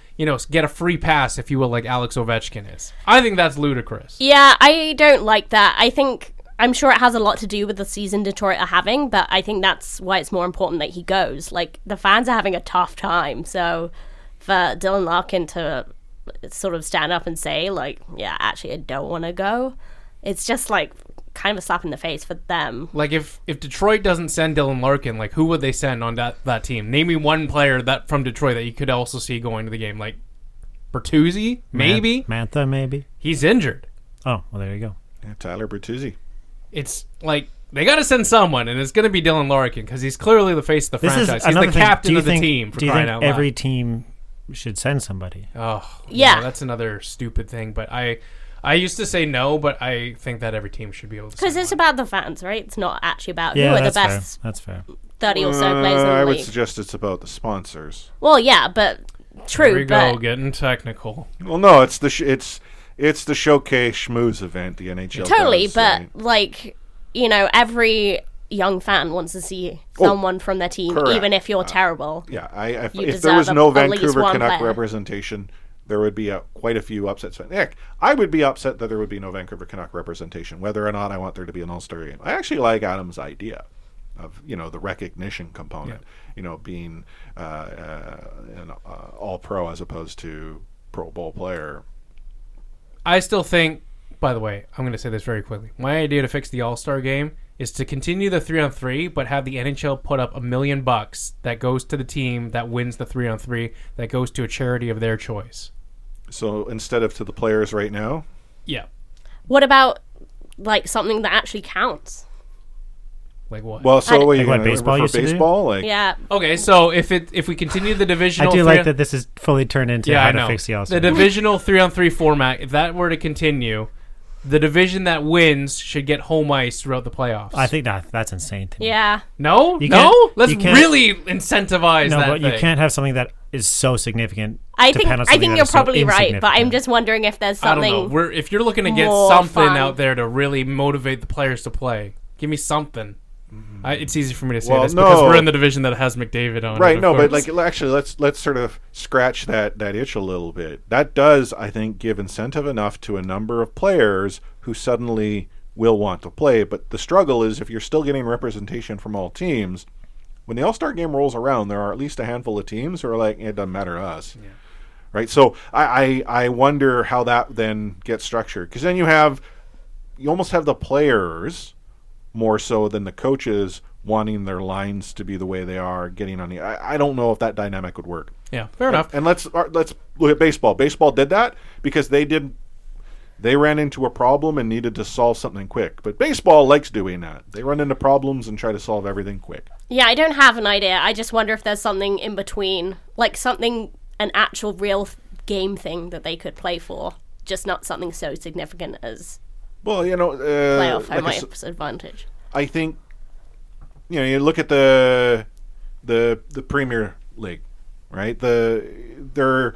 get a free pass, if you will, like Alex Ovechkin is. I think that's ludicrous. Yeah, I don't like that. I'm sure it has a lot to do with the season Detroit are having, but I think that's why it's more important that he goes. Like, the fans are having a tough time, so for Dylan Larkin to sort of stand up and say, like, yeah, actually, I don't want to go, it's just, like, kind of a slap in the face for them. Like, if Detroit doesn't send Dylan Larkin, like, who would they send on that team? Name me one player that from Detroit that you could also see going to the game. Like, Bertuzzi? Maybe? Mantha, maybe? He's injured. Oh, well, there you go. Yeah, Tyler Bertuzzi. It's like they got to send someone, and it's going to be Dylan Larkin because he's clearly the face of the franchise. He's the captain of the team. For crying out loud. Every team should send somebody? Oh, yeah. That's another stupid thing. But I used to say no, but I think that every team should be able to. Because it's about the fans, right? It's not actually about who are the best. That's fair. 30 or so players in the I league. would suggest it's about the sponsors. Well, yeah, but true. There we go, getting technical. Well, no, it's the showcase schmooze event the NHL totally, does, but right? like every young fan wants to see someone from their team, correct. Even if you're terrible. Yeah, if there was no Vancouver Canuck representation, there would be quite a few upsets. Heck, I would be upset that there would be no Vancouver Canuck representation, whether or not I want there to be an All-Star Game. I actually like Adam's idea of the recognition component, being an All-Pro as opposed to Pro Bowl player. I still think, by the way, I'm going to say this very quickly. My idea to fix the All-Star Game is to continue the 3-on-3, but have the NHL put up $1 million that goes to the team that wins the 3-on-3, that goes to a charity of their choice. So instead of to the players right now? Yeah. What about like something that actually counts? Like what? Well, so like what baseball used to do? Like, yeah. Okay, so if we continue the divisional, I do like that this is fully turned into how to fix the All-Star. The divisional 3-on-3 format. If that were to continue, the division that wins should get home ice throughout the playoffs. I think that's insane to me. Yeah. No? Let's really incentivize that. No, but thing. you can't have something that is so significant. I think you're probably right, but I'm just wondering if there's something. I don't know. If you're looking to get something out there to really motivate the players to play, give me something. It's easy for me to say this because we're in the division that has McDavid on. Right, it, but like actually, let's sort of scratch that itch a little bit. That does, I think, give incentive enough to a number of players who suddenly will want to play. But the struggle is if you're still getting representation from all teams, when the All-Star Game rolls around, there are at least a handful of teams who are like, it doesn't matter to us. Yeah. Right? So I wonder how that then gets structured. Because then you almost have the players more so than the coaches wanting their lines to be the way they are, getting on the. I don't know if that dynamic would work. Yeah, fair enough. And let's look at baseball. Baseball did that because they ran into a problem and needed to solve something quick. But baseball likes doing that. They run into problems and try to solve everything quick. Yeah, I don't have an idea. I just wonder if there's something in between, like an actual real game thing that they could play for, just not something so significant as. Well, playoff home ice advantage. I think, you look at the Premier League, right? There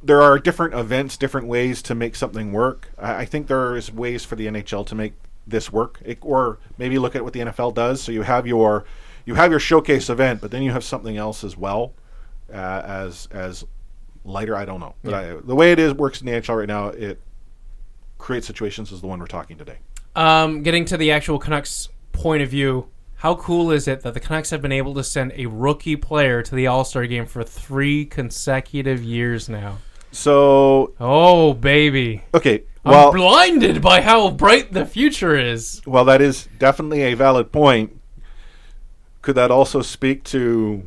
are different events, different ways to make something work. I think there is ways for the NHL to make this work, or maybe look at what the NFL does. So you have your showcase event, but then you have something else as well as lighter. I don't know, but the way it works in the NHL right now, it create situations as the one we're talking today. Getting to the actual Canucks point of view, how cool is it that the Canucks have been able to send a rookie player to the All-Star Game for 3 consecutive years now? So... Oh, baby. Okay, well... I'm blinded by how bright the future is. Well, that is definitely a valid point. Could that also speak to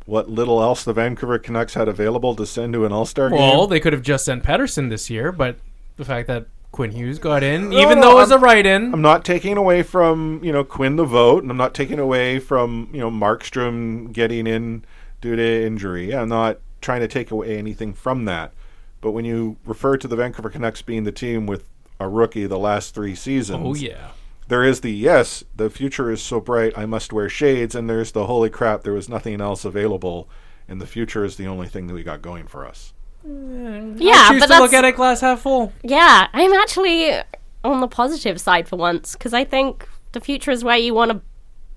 what little else the Vancouver Canucks had available to send to an All-Star game? Well, they could have just sent Pettersson this year, but the fact that Quinn Hughes got in, even though it was a write-in. I'm not taking away from, Quinn the vote, and I'm not taking away from, Markstrom getting in due to injury. I'm not trying to take away anything from that. But when you refer to the Vancouver Canucks being the team with a rookie the last 3 seasons, Oh, yeah. there is the future is so bright, I must wear shades, and there's the holy crap, there was nothing else available, and the future is the only thing that we got going for us. Yeah, I choose but to look at it glass half full. Yeah, I'm actually on the positive side for once, because I think the future is where you want to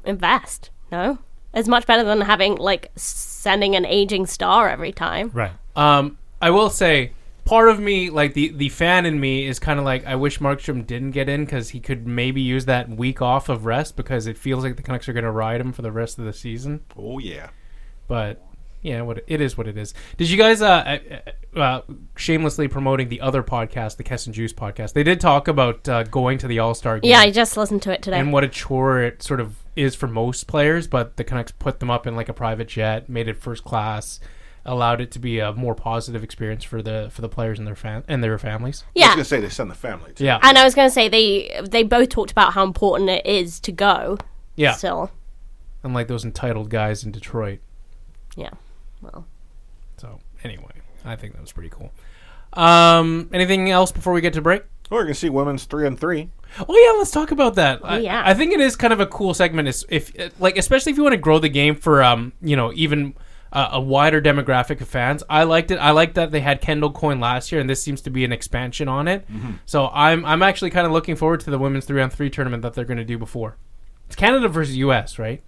invest, no? It's much better than having, sending an aging star every time. Right. I will say, part of me, the fan in me, is kind of I wish Markstrom didn't get in because he could maybe use that week off of rest because it feels like the Canucks are going to ride him for the rest of the season. Oh, yeah. But, yeah, it is what it is. Did you guys, shamelessly promoting the other podcast, the Kess and Juice podcast, they did talk about going to the All-Star Game. Yeah, I just listened to it today. And what a chore it sort of is for most players, but the Canucks put them up in a private jet, made it first class, allowed it to be a more positive experience for the players and their families. Yeah. I was going to say they send the family too. Yeah. And I was going to say they both talked about how important it is to go. Yeah. Still. Unlike those entitled guys in Detroit. Yeah. Well. So, anyway, I think that was pretty cool. Anything else before we get to break? We're going to see women's 3-on-3. Oh, yeah, let's talk about that. Oh, yeah. I think it is kind of a cool segment, especially if you want to grow the game for, even a wider demographic of fans. I liked it. I liked that they had Kendall Coyne last year, and this seems to be an expansion on it. Mm-hmm. So I'm actually kind of looking forward to the women's 3-on-3 tournament that they're going to do before. It's Canada versus U.S., right?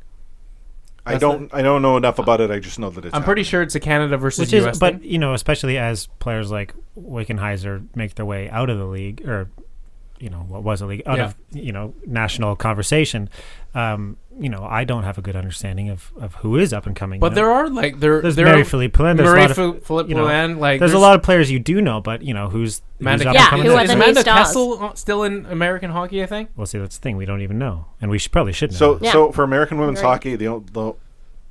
I don't know enough about it. I just know that it's. I'm pretty sure it's a Canada versus U.S. But especially as players like Wickenheiser make their way out of the league, or what was a league, out of national conversation. I don't have a good understanding of who is up and coming. But there are there's Mary-Philippe Poulin. There's a lot of players you do know, but who's Amanda, up and coming? Who are is the Amanda new stars? Kessel still in American hockey? I think. Well, see, that's the thing. We don't even know, and we probably should know. So for American women's hockey, the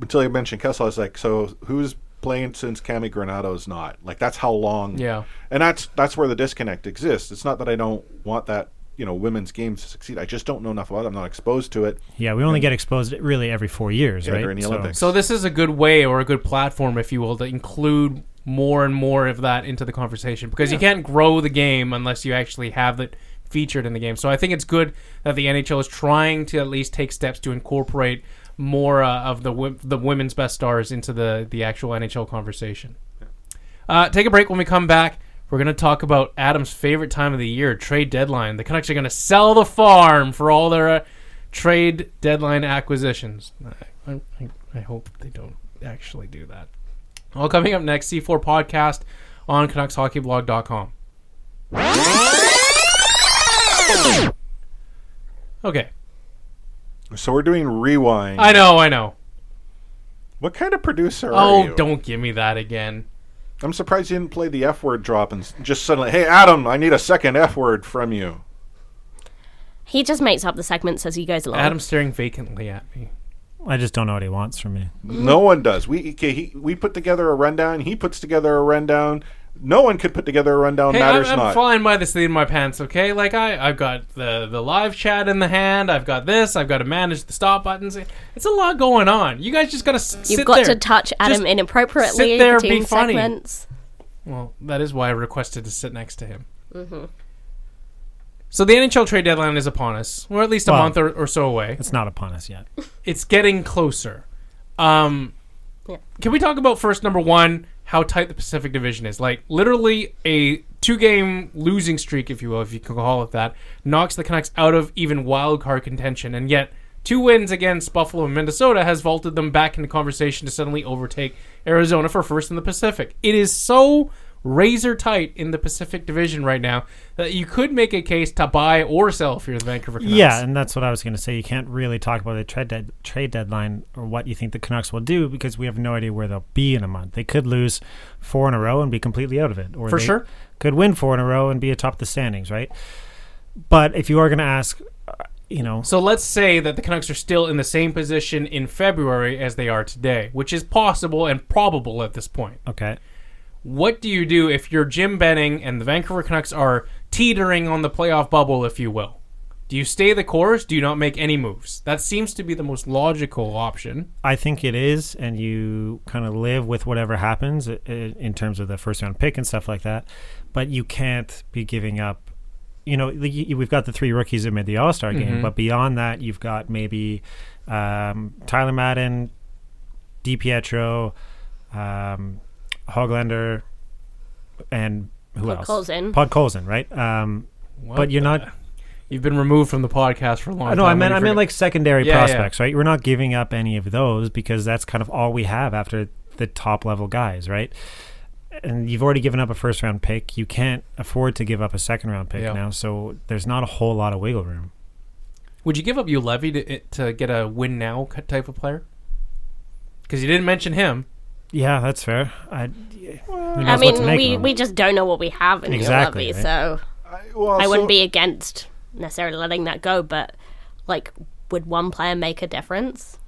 until you mentioned Kessel, I was like, so who's playing since Cami Granado's not? That's how long. Yeah. And that's where the disconnect exists. It's not that I don't want that women's games to succeed. I just don't know enough about it. I'm not exposed to it. Yeah, we only get exposed really every 4 years, right? During the Olympics. So this is a good way or a good platform, if you will, to include more and more of that into the conversation because you can't grow the game unless you actually have it featured in the game. So I think it's good that the NHL is trying to at least take steps to incorporate more of the women's best stars into the actual NHL conversation. Take a break. When we come back, we're going to talk about Adam's favorite time of the year, trade deadline. The Canucks are going to sell the farm for all their trade deadline acquisitions. I hope they don't actually do that. Well, coming up next, C4 Podcast on CanucksHockeyBlog.com. Okay. So we're doing rewind. I know. What kind of producer are you? Oh, don't give me that again. I'm surprised you didn't play the F word drop and just suddenly, hey, Adam, I need a second F word from you. He just makes up the segments as he goes along. Adam's staring vacantly at me. I just don't know what he wants from me. No one does. We put together a rundown. He puts together a rundown. No one could put together a rundown. Hey, Matters I'm not. flying by the seat of my pants, okay? I've got the live chat in the hand. I've got this. I've got to manage the stop buttons. It's a lot going on. You guys just got to sit there. You've got to touch Adam inappropriately. Sit there, between be funny. segments. Well, that is why I requested to sit next to him. Mm-hmm. So the NHL trade deadline is upon us. We're at least a month or so away. It's not upon us yet. It's getting closer. Can we talk about first, number one, how tight the Pacific Division is? Literally a 2-game losing streak, if you will, if you can call it that, knocks the Canucks out of even wild card contention. And yet, 2 wins against Buffalo and Minnesota has vaulted them back into conversation to suddenly overtake Arizona for first in the Pacific. It is so razor tight in the Pacific Division right now that you could make a case to buy or sell if you're the Vancouver Canucks. Yeah, and that's what I was going to say. You can't really talk about the trade deadline or what you think the Canucks will do because we have no idea where they'll be in a month. They could lose 4 in a row and be completely out of it. Or For they sure. could win 4 in a row and be atop the standings, right? But if you are going to ask, So let's say that the Canucks are still in the same position in February as they are today, which is possible and probable at this point. Okay. What do you do if you're Jim Benning and the Vancouver Canucks are teetering on the playoff bubble, if you will? Do you stay the course? Do you not make any moves? That seems to be the most logical option. I think it is, and you kind of live with whatever happens in terms of the first-round pick and stuff like that. But you can't be giving up. We've got the 3 rookies that made the All-Star game, but beyond that, you've got maybe Tyler Madden, DiPietro, Höglander, and who else? Podkolzin, right? But you're not... You've been removed from the podcast for a long time. No, I meant like secondary prospects, right? We're not giving up any of those because that's kind of all we have after the top level guys, right? And you've already given up a first round pick. You can't afford to give up a second round pick now, so there's not a whole lot of wiggle room. Would you give up Ulevy to get a win now type of player? Because you didn't mention him. Yeah, that's fair. We just don't know what we have in Ulevy, right? So I wouldn't be against necessarily letting that go, but like, would one player make a difference?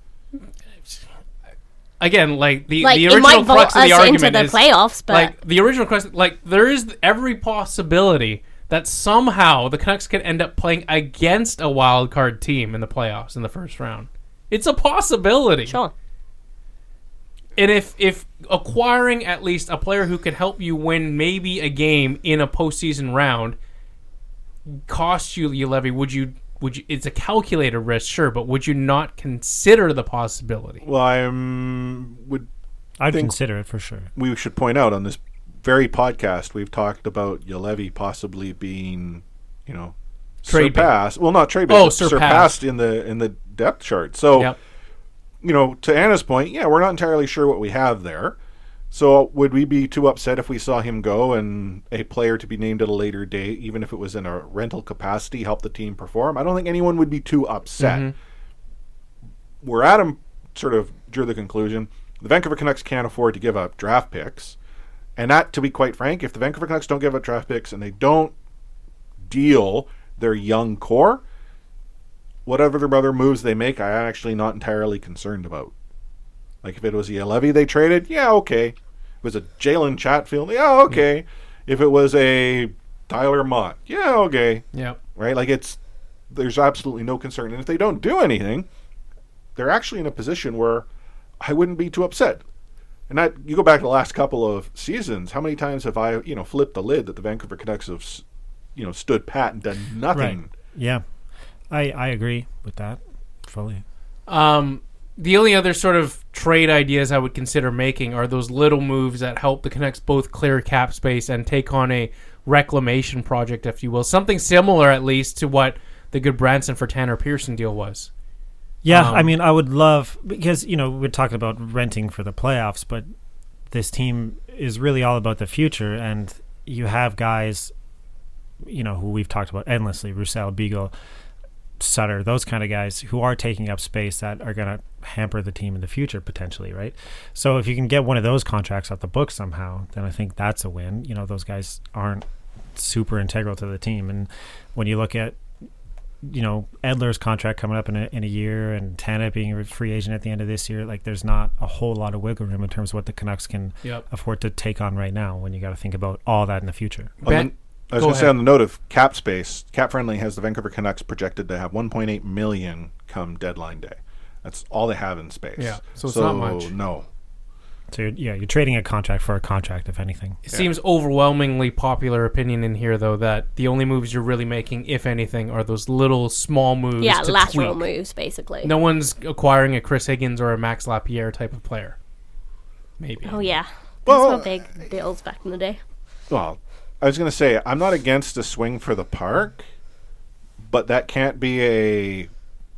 Again, the original crux of the argument into the is playoffs, but the original crux, there is every possibility that somehow the Canucks could end up playing against a wild card team in the playoffs in the first round. It's a possibility. Sure. And if acquiring at least a player who can help you win maybe a game in a postseason round costs you Ulevy, would you? It's a calculated risk, sure, but would you not consider the possibility? Well, I'd consider it for sure. We should point out on this very podcast we've talked about Ulevy possibly being, surpassed. Well, not trade, but surpassed in the depth chart. So, to Anna's point, we're not entirely sure what we have there. So would we be too upset if we saw him go and a player to be named at a later date, even if it was in a rental capacity, help the team perform? I don't think anyone would be too upset. Where Adam sort of drew the conclusion, the Vancouver Canucks can't afford to give up draft picks. And that, to be quite frank, if the Vancouver Canucks don't give up draft picks and they don't deal their young core, whatever their other moves they make, I'm actually not entirely concerned about. Like, if it was a Ulevy they traded, okay. If it was a Jalen Chatfield, okay. If it was a Tyler Mott, okay. Yep. Right? Like, there's absolutely no concern. And if they don't do anything, they're actually in a position where I wouldn't be too upset. And that, you go back to the last couple of seasons, how many times have I, flipped the lid that the Vancouver Canucks have, stood pat and done nothing? Right. Yeah. I agree with that fully. The only other sort of trade ideas I would consider making are those little moves that help the Canucks both clear cap space and take on a reclamation project, if you will. Something similar, at least, to what the good Branson for Tanner Pearson deal was. Yeah, I would love, because, we're talking about renting for the playoffs, but this team is really all about the future, and you have guys, who we've talked about endlessly, Roussel, Beagle, Sutter, those kind of guys who are taking up space that are going to hamper the team in the future potentially, right? So if you can get one of those contracts off the book somehow, then I think that's a win. Those guys aren't super integral to the team. And when you look at, Edler's contract coming up in a year and Tana being a free agent at the end of this year, like, there's not a whole lot of wiggle room in terms of what the Canucks can afford to take on right now when you got to think about all that in the future. I was going to say, on the note of cap space, Cap Friendly has the Vancouver Canucks projected to have $1.8 million come deadline day. That's all they have in space. Yeah, so it's not much. No. So you're trading a contract for a contract, if anything. It seems overwhelmingly popular opinion in here, though, that the only moves you're really making, if anything, are those little small moves. Yeah, to lateral tweak. moves, basically. No one's acquiring a Chris Higgins or a Max Lapierre type of player. Maybe. Oh yeah, those were big deals back in the day. Well, I was going to say, I'm not against a swing for the park, but that can't be a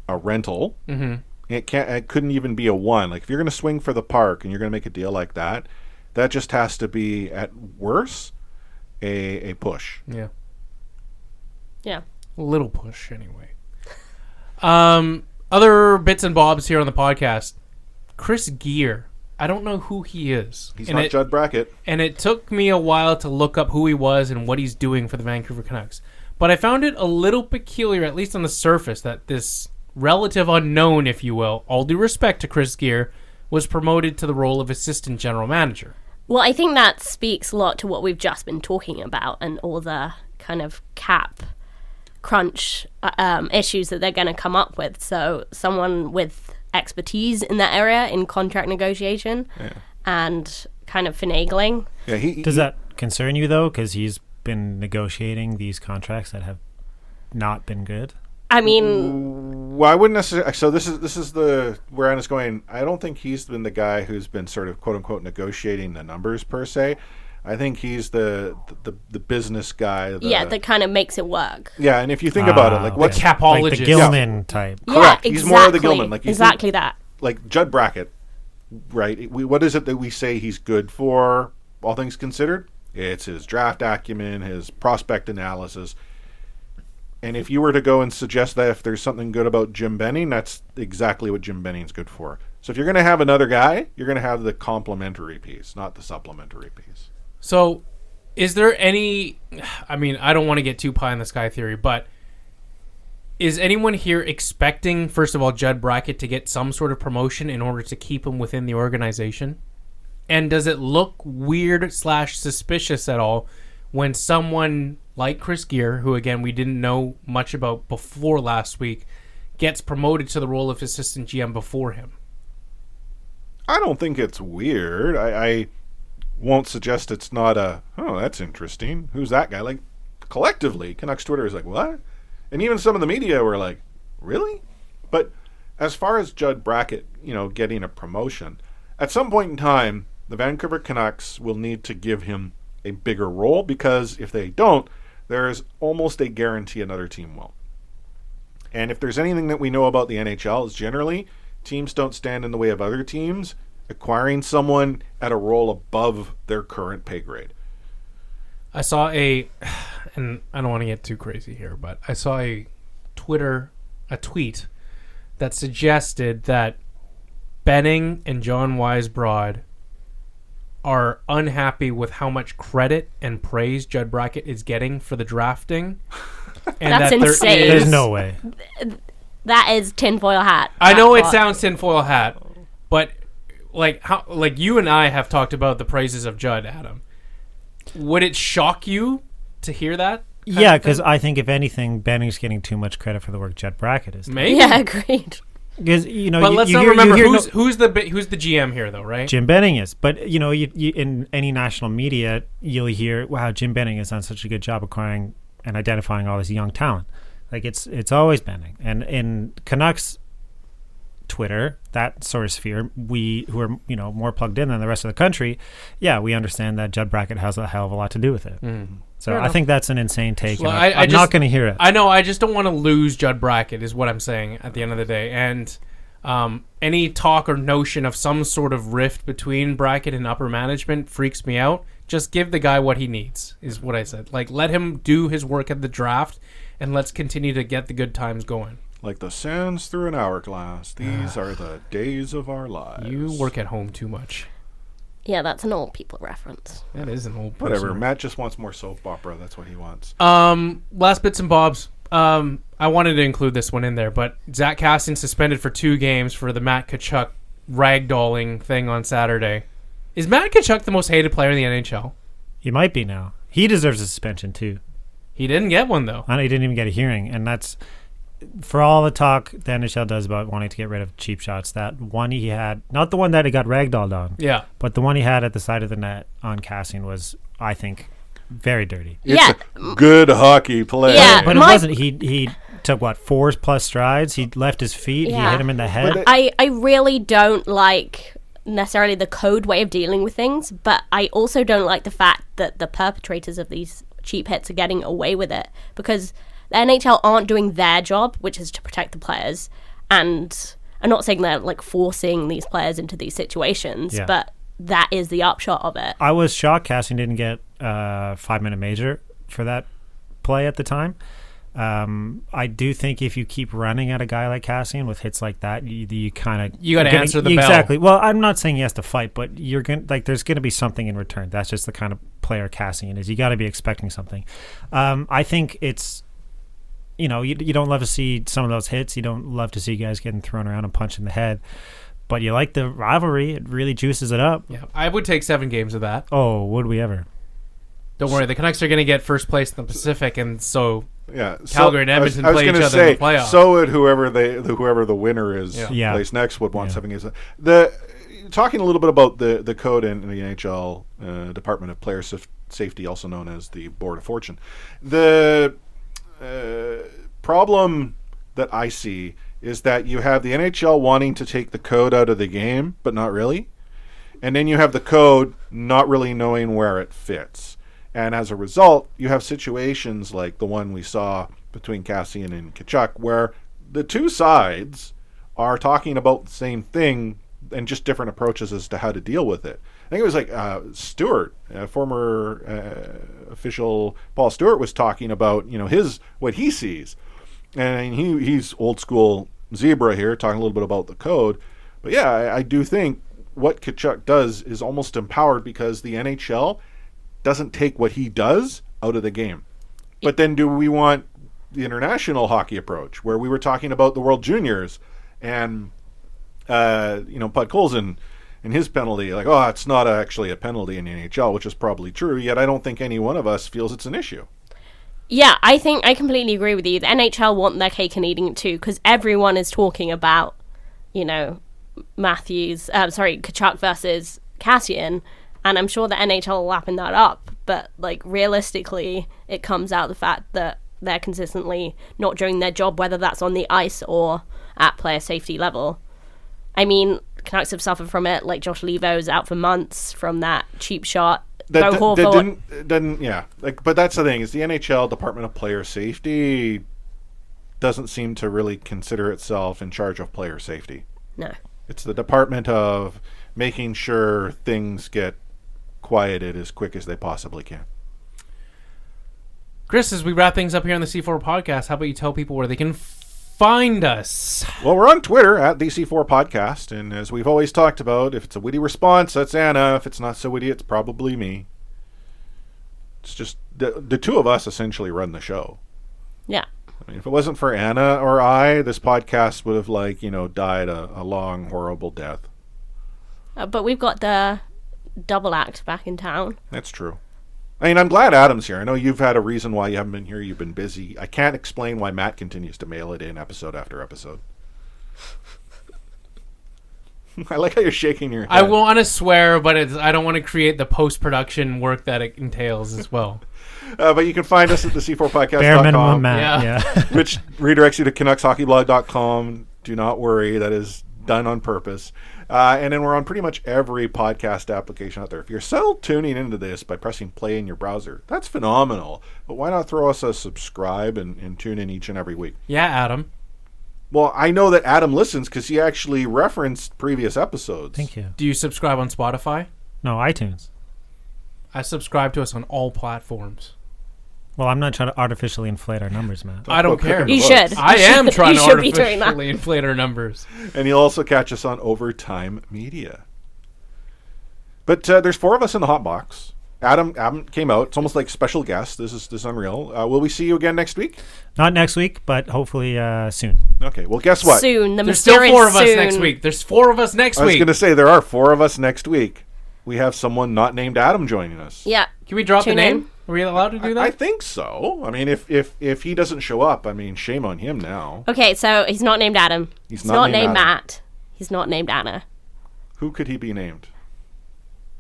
rental. Mm-hmm. It couldn't even be a one. Like, if you're going to swing for the park and you're going to make a deal like that, that just has to be, at worst, a push. Yeah. Yeah. A little push, anyway. Other bits and bobs here on the podcast. Chris Gear. I don't know who he is. He's not Judd Brackett. And it took me a while to look up who he was and what he's doing for the Vancouver Canucks. But I found it a little peculiar, at least on the surface, that this relative unknown, if you will, all due respect to Chris Gear, was promoted to the role of assistant general manager. Well, I think that speaks a lot to what we've just been talking about and all the kind of cap crunch issues that they're going to come up with. So someone with expertise in that area in contract negotiation and kind of finagling. Yeah, Does that concern you though? Because he's been negotiating these contracts that have not been good. I mean, well, I wouldn't necessarily. So this is the where I was going. I don't think he's been the guy who's been sort of quote unquote negotiating the numbers per se. I think he's the business guy. That kind of makes it work. Yeah, and if you think about it, like what's capologist, like the Gilman type. Correct. Yeah, He's more of the Gilman. Like exactly that. Like Judd Brackett, right? What is it that we say he's good for? All things considered, it's his draft acumen, his prospect analysis. And if you were to go and suggest that if there's something good about Jim Benning, that's exactly what Jim Benning's good for. So if you're going to have another guy, you're going to have the complementary piece, not the supplementary piece. So is there any, I mean, I don't want to get too pie in the sky theory, but is anyone here expecting, first of all, Judd Brackett to get some sort of promotion in order to keep him within the organization? And does it look weird / suspicious at all when someone like Chris Gear, who again we didn't know much about before last week, gets promoted to the role of assistant GM before him? I don't think it's weird. I won't suggest it's not that's interesting. Who's that guy? Like, collectively, Canucks Twitter is like, what? And even some of the media were like, really? But as far as Judd Brackett, getting a promotion, at some point in time, the Vancouver Canucks will need to give him a bigger role, because if they don't, there's almost a guarantee another team will. And if there's anything that we know about the NHL, is generally teams don't stand in the way of other teams acquiring someone at a role above their current pay grade. I saw and I don't want to get too crazy here, but I saw a tweet that suggested that Benning and John Weisbrod are unhappy with how much credit and praise Judd Brackett is getting for the drafting. And that's insane. There's no way. That is tinfoil hat. I know it sounds tinfoil hat, but like you and I have talked about the praises of Judd, Adam. Would it shock you to hear that? Yeah, because I think if anything, Benning's getting too much credit for the work Judd Brackett is doing. Maybe. Yeah, agreed. Because but let's not remember who's the GM here, though, right? Jim Benning is. But you in any national media, you'll hear, "Wow, Jim Benning has done such a good job acquiring and identifying all this young talent." Like it's always Benning. And in Canucks Twitter, that sort of sphere, we who are more plugged in than the rest of the country, we understand that Judd Brackett has a hell of a lot to do with it. So I think that's an insane take. Well, and I'm not going to hear it. I know. I just don't want to lose Judd Brackett, is what I'm saying at the end of the day. And any talk or notion of some sort of rift between Brackett and upper management freaks me out. Just give the guy what he needs, is what I said. Like, let him do his work at the draft, and let's continue to get the good times going. Like the sands through an hourglass, these are the days of our lives. You work at home too much. Yeah, that's an old people reference. That is an old person. Whatever. Matt just wants more soap opera. That's what he wants. Last bits and bobs. I wanted to include this one in there, but Zach Kassian suspended for 2 games for the Matt Tkachuk ragdolling thing on Saturday. Is Matt Tkachuk the most hated player in the NHL? He might be now. He deserves a suspension too. He didn't get one though. I know he didn't even get a hearing, and that's for all the talk the NHL does about wanting to get rid of cheap shots. That one he had, not the one that he got ragdolled on, but the one he had at the side of the net on Kassian was, I think, very dirty. It's a good hockey play. Yeah, but it wasn't. He took 4+ strides. He left his feet. He hit him in the head. I really don't like necessarily the code way of dealing with things, but I also don't like the fact that the perpetrators of these cheap hits are getting away with it, because the NHL aren't doing their job, which is to protect the players. And I'm not saying they're forcing these players into these situations, but that is the upshot of it. I was shocked Kassian didn't get a 5-minute major for that play at the time. I do think if you keep running at a guy like Kassian with hits like that, you kind of you got to answer the bell. Exactly. Well, I'm not saying he has to fight, but you're going there's going to be something in return. That's just the kind of player Kassian is. You got to be expecting something. I think it's you don't love to see some of those hits. You don't love to see guys getting thrown around and punched in the head. But you like the rivalry. It really juices it up. Yeah, I would take 7 games of that. Oh, would we ever? Don't worry, the Canucks are going to get first place in the Pacific, and so yeah, Calgary and Edmonton play each other in the playoffs. So would whoever the winner is placed next would want 7 games. Talking a little bit about the code in the NHL Department of Player Safety, also known as the Board of Fortune. The problem that I see is that you have the NHL wanting to take the code out of the game, but not really. And then you have the code not really knowing where it fits. And as a result, you have situations like the one we saw between Kassian and Tkachuk, where the two sides are talking about the same thing and just different approaches as to how to deal with it. I think it was like Stewart, former official Paul Stewart, was talking about what he sees. And he's old school zebra here, talking a little bit about the code. But yeah, I do think what Tkachuk does is almost empowered because the NHL doesn't take what he does out of the game. But then do we want the international hockey approach, where we were talking about the World Juniors and Podkolzin and his penalty, like, oh, it's not actually a penalty in the NHL, which is probably true, yet I don't think any one of us feels it's an issue. Yeah, I think I completely agree with you. The NHL want their cake and eating it too, because everyone is talking about, Tkachuk versus Kassian, and I'm sure the NHL will lapping that up, but realistically, it comes out the fact that they're consistently not doing their job, whether that's on the ice or at player safety level. I mean, Canucks have suffered from it, like Josh Levo's out for months from that cheap shot. But that's the thing, is the NHL Department of Player Safety doesn't seem to really consider itself in charge of player safety. No. It's the department of making sure things get quieted as quick as they possibly can. Chris, as we wrap things up here on the C4 podcast, how about you tell people where they can find us? Well, we're on Twitter at the C4 Podcast, and as we've always talked about, if it's a witty response, that's Anna. If it's not so witty, it's probably me. It's just the two of us essentially run the show. Yeah. I mean, if it wasn't for Anna or I, this podcast would have died a long, horrible death. But we've got the double act back in town. That's true. I mean, I'm glad Adam's here. I know you've had a reason why you haven't been here. You've been busy. I can't explain why Matt continues to mail it in episode after episode. I like how you're shaking your head. I want to swear, but I don't want to create the post-production work that it entails as well. But you can find us at the C4podcast.com. Bare minimum, Matt. Yeah. Which redirects you to CanucksHockeyBlog.com. Do not worry. That is done on purpose. And then we're on pretty much every podcast application out there. If you're still tuning into this by pressing play in your browser, that's phenomenal. But why not throw us a subscribe and tune in each and every week? Yeah, Adam. Well, I know that Adam listens because he actually referenced previous episodes. Thank you. Do you subscribe on Spotify? No, iTunes. I subscribe to us on all platforms. Well, I'm not trying to artificially inflate our numbers, Matt. I don't care. You should. I am trying to artificially inflate our numbers. And you'll also catch us on Overtime Media. But there's 4 of us in the hot box. Adam came out. It's almost like special guest. This is unreal. Will we see you again next week? Not next week, but hopefully soon. Okay. Well, guess what? Soon. There's still 4 of us next week. There's 4 of us next week. I was going to say there are 4 of us next week. We have someone not named Adam joining us. Yeah. Can we drop the name? Are we allowed to do that? I think so. I mean, if he doesn't show up, I mean, shame on him now. Okay, so he's not named Adam. He's not named Adam. Matt. He's not named Anna. Who could he be named?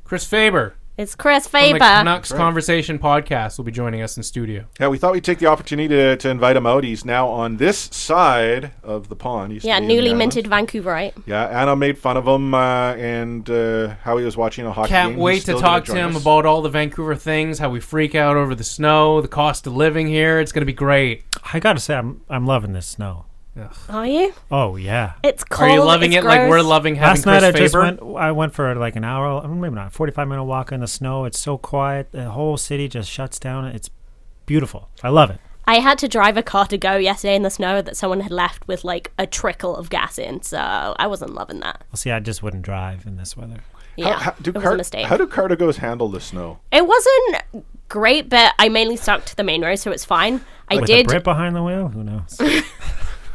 Chris Faber. It's Chris Faber. From the Canucks Conversation podcast will be joining us in studio. Yeah, we thought we'd take the opportunity to invite him out. He's now on this side of the pond. Yeah, newly minted Vancouverite. Yeah, Anna made fun of him and how he was watching a hockey game. Can't wait to talk to him about all the Vancouver things, how we freak out over the snow, the cost of living here. It's going to be great. I got to say, I'm loving this snow. Ugh. Are you? Oh, yeah. It's cold. Are you loving it gross. Like we're loving having Last night Chris Faber? I went for like an hour, maybe not, 45-minute walk in the snow. It's so quiet. The whole city just shuts down. It's beautiful. I love it. I had to drive a car to go yesterday in the snow that someone had left with like a trickle of gas in, so I wasn't loving that. Well, see, I just wouldn't drive in this weather. Yeah, it was a mistake. How do car to goes handle the snow? It wasn't great, but I mainly stuck to the main road, so it's fine. With a Brit behind the wheel? Who knows?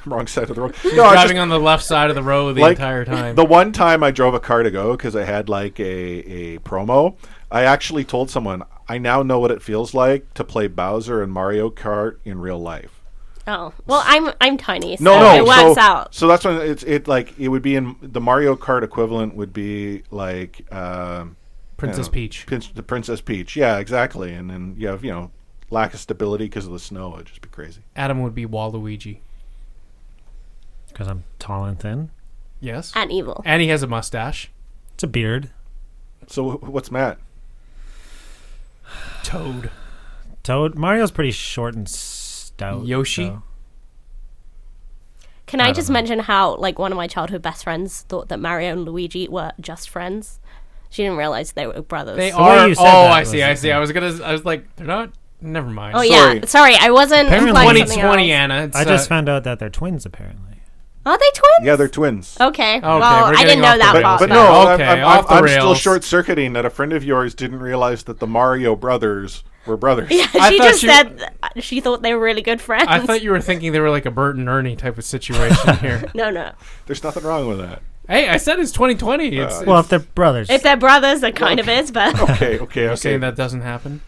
Wrong side of the road. No, driving on the left side of the road the entire time. The one time I drove a car to go because I had like a promo, I actually told someone I now know what it feels like to play Bowser and Mario Kart in real life. Oh, well, I'm tiny, so No, it works out. So that's when it would be in the Mario Kart equivalent would be like Princess Peach. The Princess Peach. Yeah, exactly. And then you have, lack of stability because of the snow. It'd just be crazy. Adam would be Waluigi. Because I'm tall and thin. Yes. And evil. And he has a mustache. It's a beard. So what's Matt? Toad. Mario's pretty short and stout. Yoshi. So. Can I just mention how, like, one of my childhood best friends thought that Mario and Luigi were just friends? She didn't realize they were brothers. They are. I see. I was like, they're not. Never mind. Oh, yeah. Sorry, I wasn't implying 2020, Anna. I just found out that they're twins, apparently. Are they twins? Yeah, they're twins. Okay. Well, I didn't know that part. But no, okay, I'm still short-circuiting that a friend of yours didn't realize that the Mario brothers were brothers. Yeah, she just said she thought they were really good friends. I thought you were thinking they were like a Bert and Ernie type of situation here. No. There's nothing wrong with that. Hey, I said it's 2020. Well, if they're brothers. If they're brothers, it kind of is, but... Okay. You're saying that doesn't happen?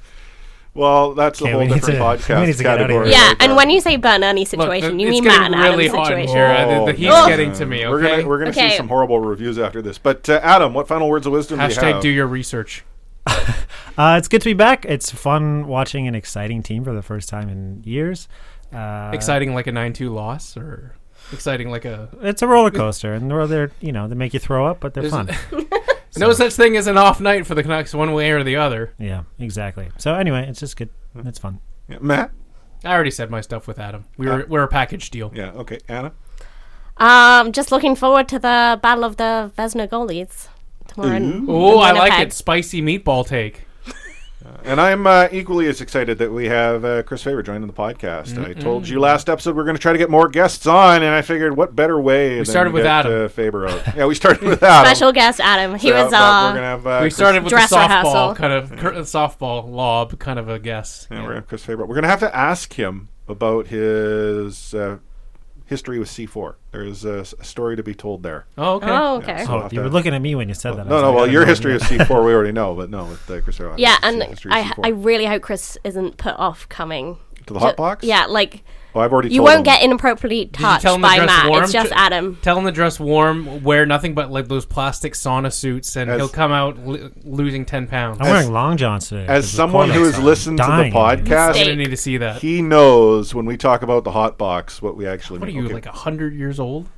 Well, that's a whole different podcast category. Yeah, and when you say Bert and Ernie situation, you mean Matt and Adam situation. The heat's getting to me, okay? We're gonna see some horrible reviews after this. But Adam, what final words of wisdom do you have? Do your research. It's good to be back. It's fun watching an exciting team for the first time in years. Exciting like a 9-2 loss, or exciting like a... It's a roller coaster, and they're they make you throw up, but they're fun. No such thing as an off night for the Canucks, one way or the other. Yeah, exactly. So anyway, it's just good. It's fun. Yeah, Matt? I already said my stuff with Adam. We're a package deal. Yeah, okay. Anna? Just looking forward to the battle of the Vezina goalies tomorrow. Oh, I like it. Spicy meatball take. And I'm equally as excited that we have Chris Faber joining the podcast. I told you last episode we're going to try to get more guests on, and I figured what better way we started with Adam. Faber out. Yeah, we started with Adam. Special guest Adam. He was we started with the softball rehearsal. kind of softball lob kind of a guess. Yeah, we're going to have Chris Faber. We're going to have to ask him about his history with C4. There's a story to be told there. Oh, okay. Okay. So you were looking at me when you said that. No, your history of C4 we already know, but no, with Chris Faber. Yeah, and I really hope Chris isn't put off coming to the hot box. Yeah, like... Oh, I've already you won't get inappropriately touched by Matt. Warm? It's just Adam. Tell him to dress warm, wear nothing but like those plastic sauna suits, and he'll come out losing 10 pounds. I'm wearing long johns today. As someone who has listened to the podcast, I didn't need to see that. He knows when we talk about the hot box what we actually mean. What are you, like 100 years old?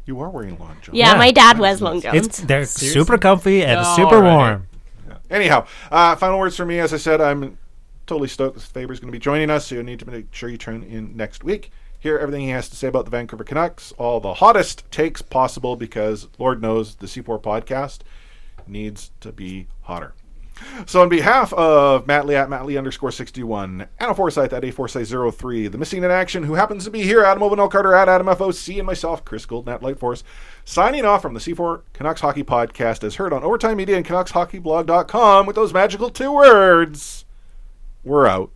You are wearing long johns. Yeah, my dad wears long johns. They're super comfy and super warm. Yeah. Anyhow, final words for me. As I said, I'm totally stoked that Faber's going to be joining us, so you'll need to make sure you tune in next week. Hear everything he has to say about the Vancouver Canucks, all the hottest takes possible, because Lord knows the C4 podcast needs to be hotter. So on behalf of Matt Lee at @MattLee_61, Anna Forsyth at @AForsyth03, the missing in action who happens to be here, Adam Obanel Carter at AdamFOC, and myself, Chris Golden at Lightforce, signing off from the C4 Canucks Hockey Podcast as heard on Overtime Media and CanucksHockeyBlog.com with those magical 2 words. We're out.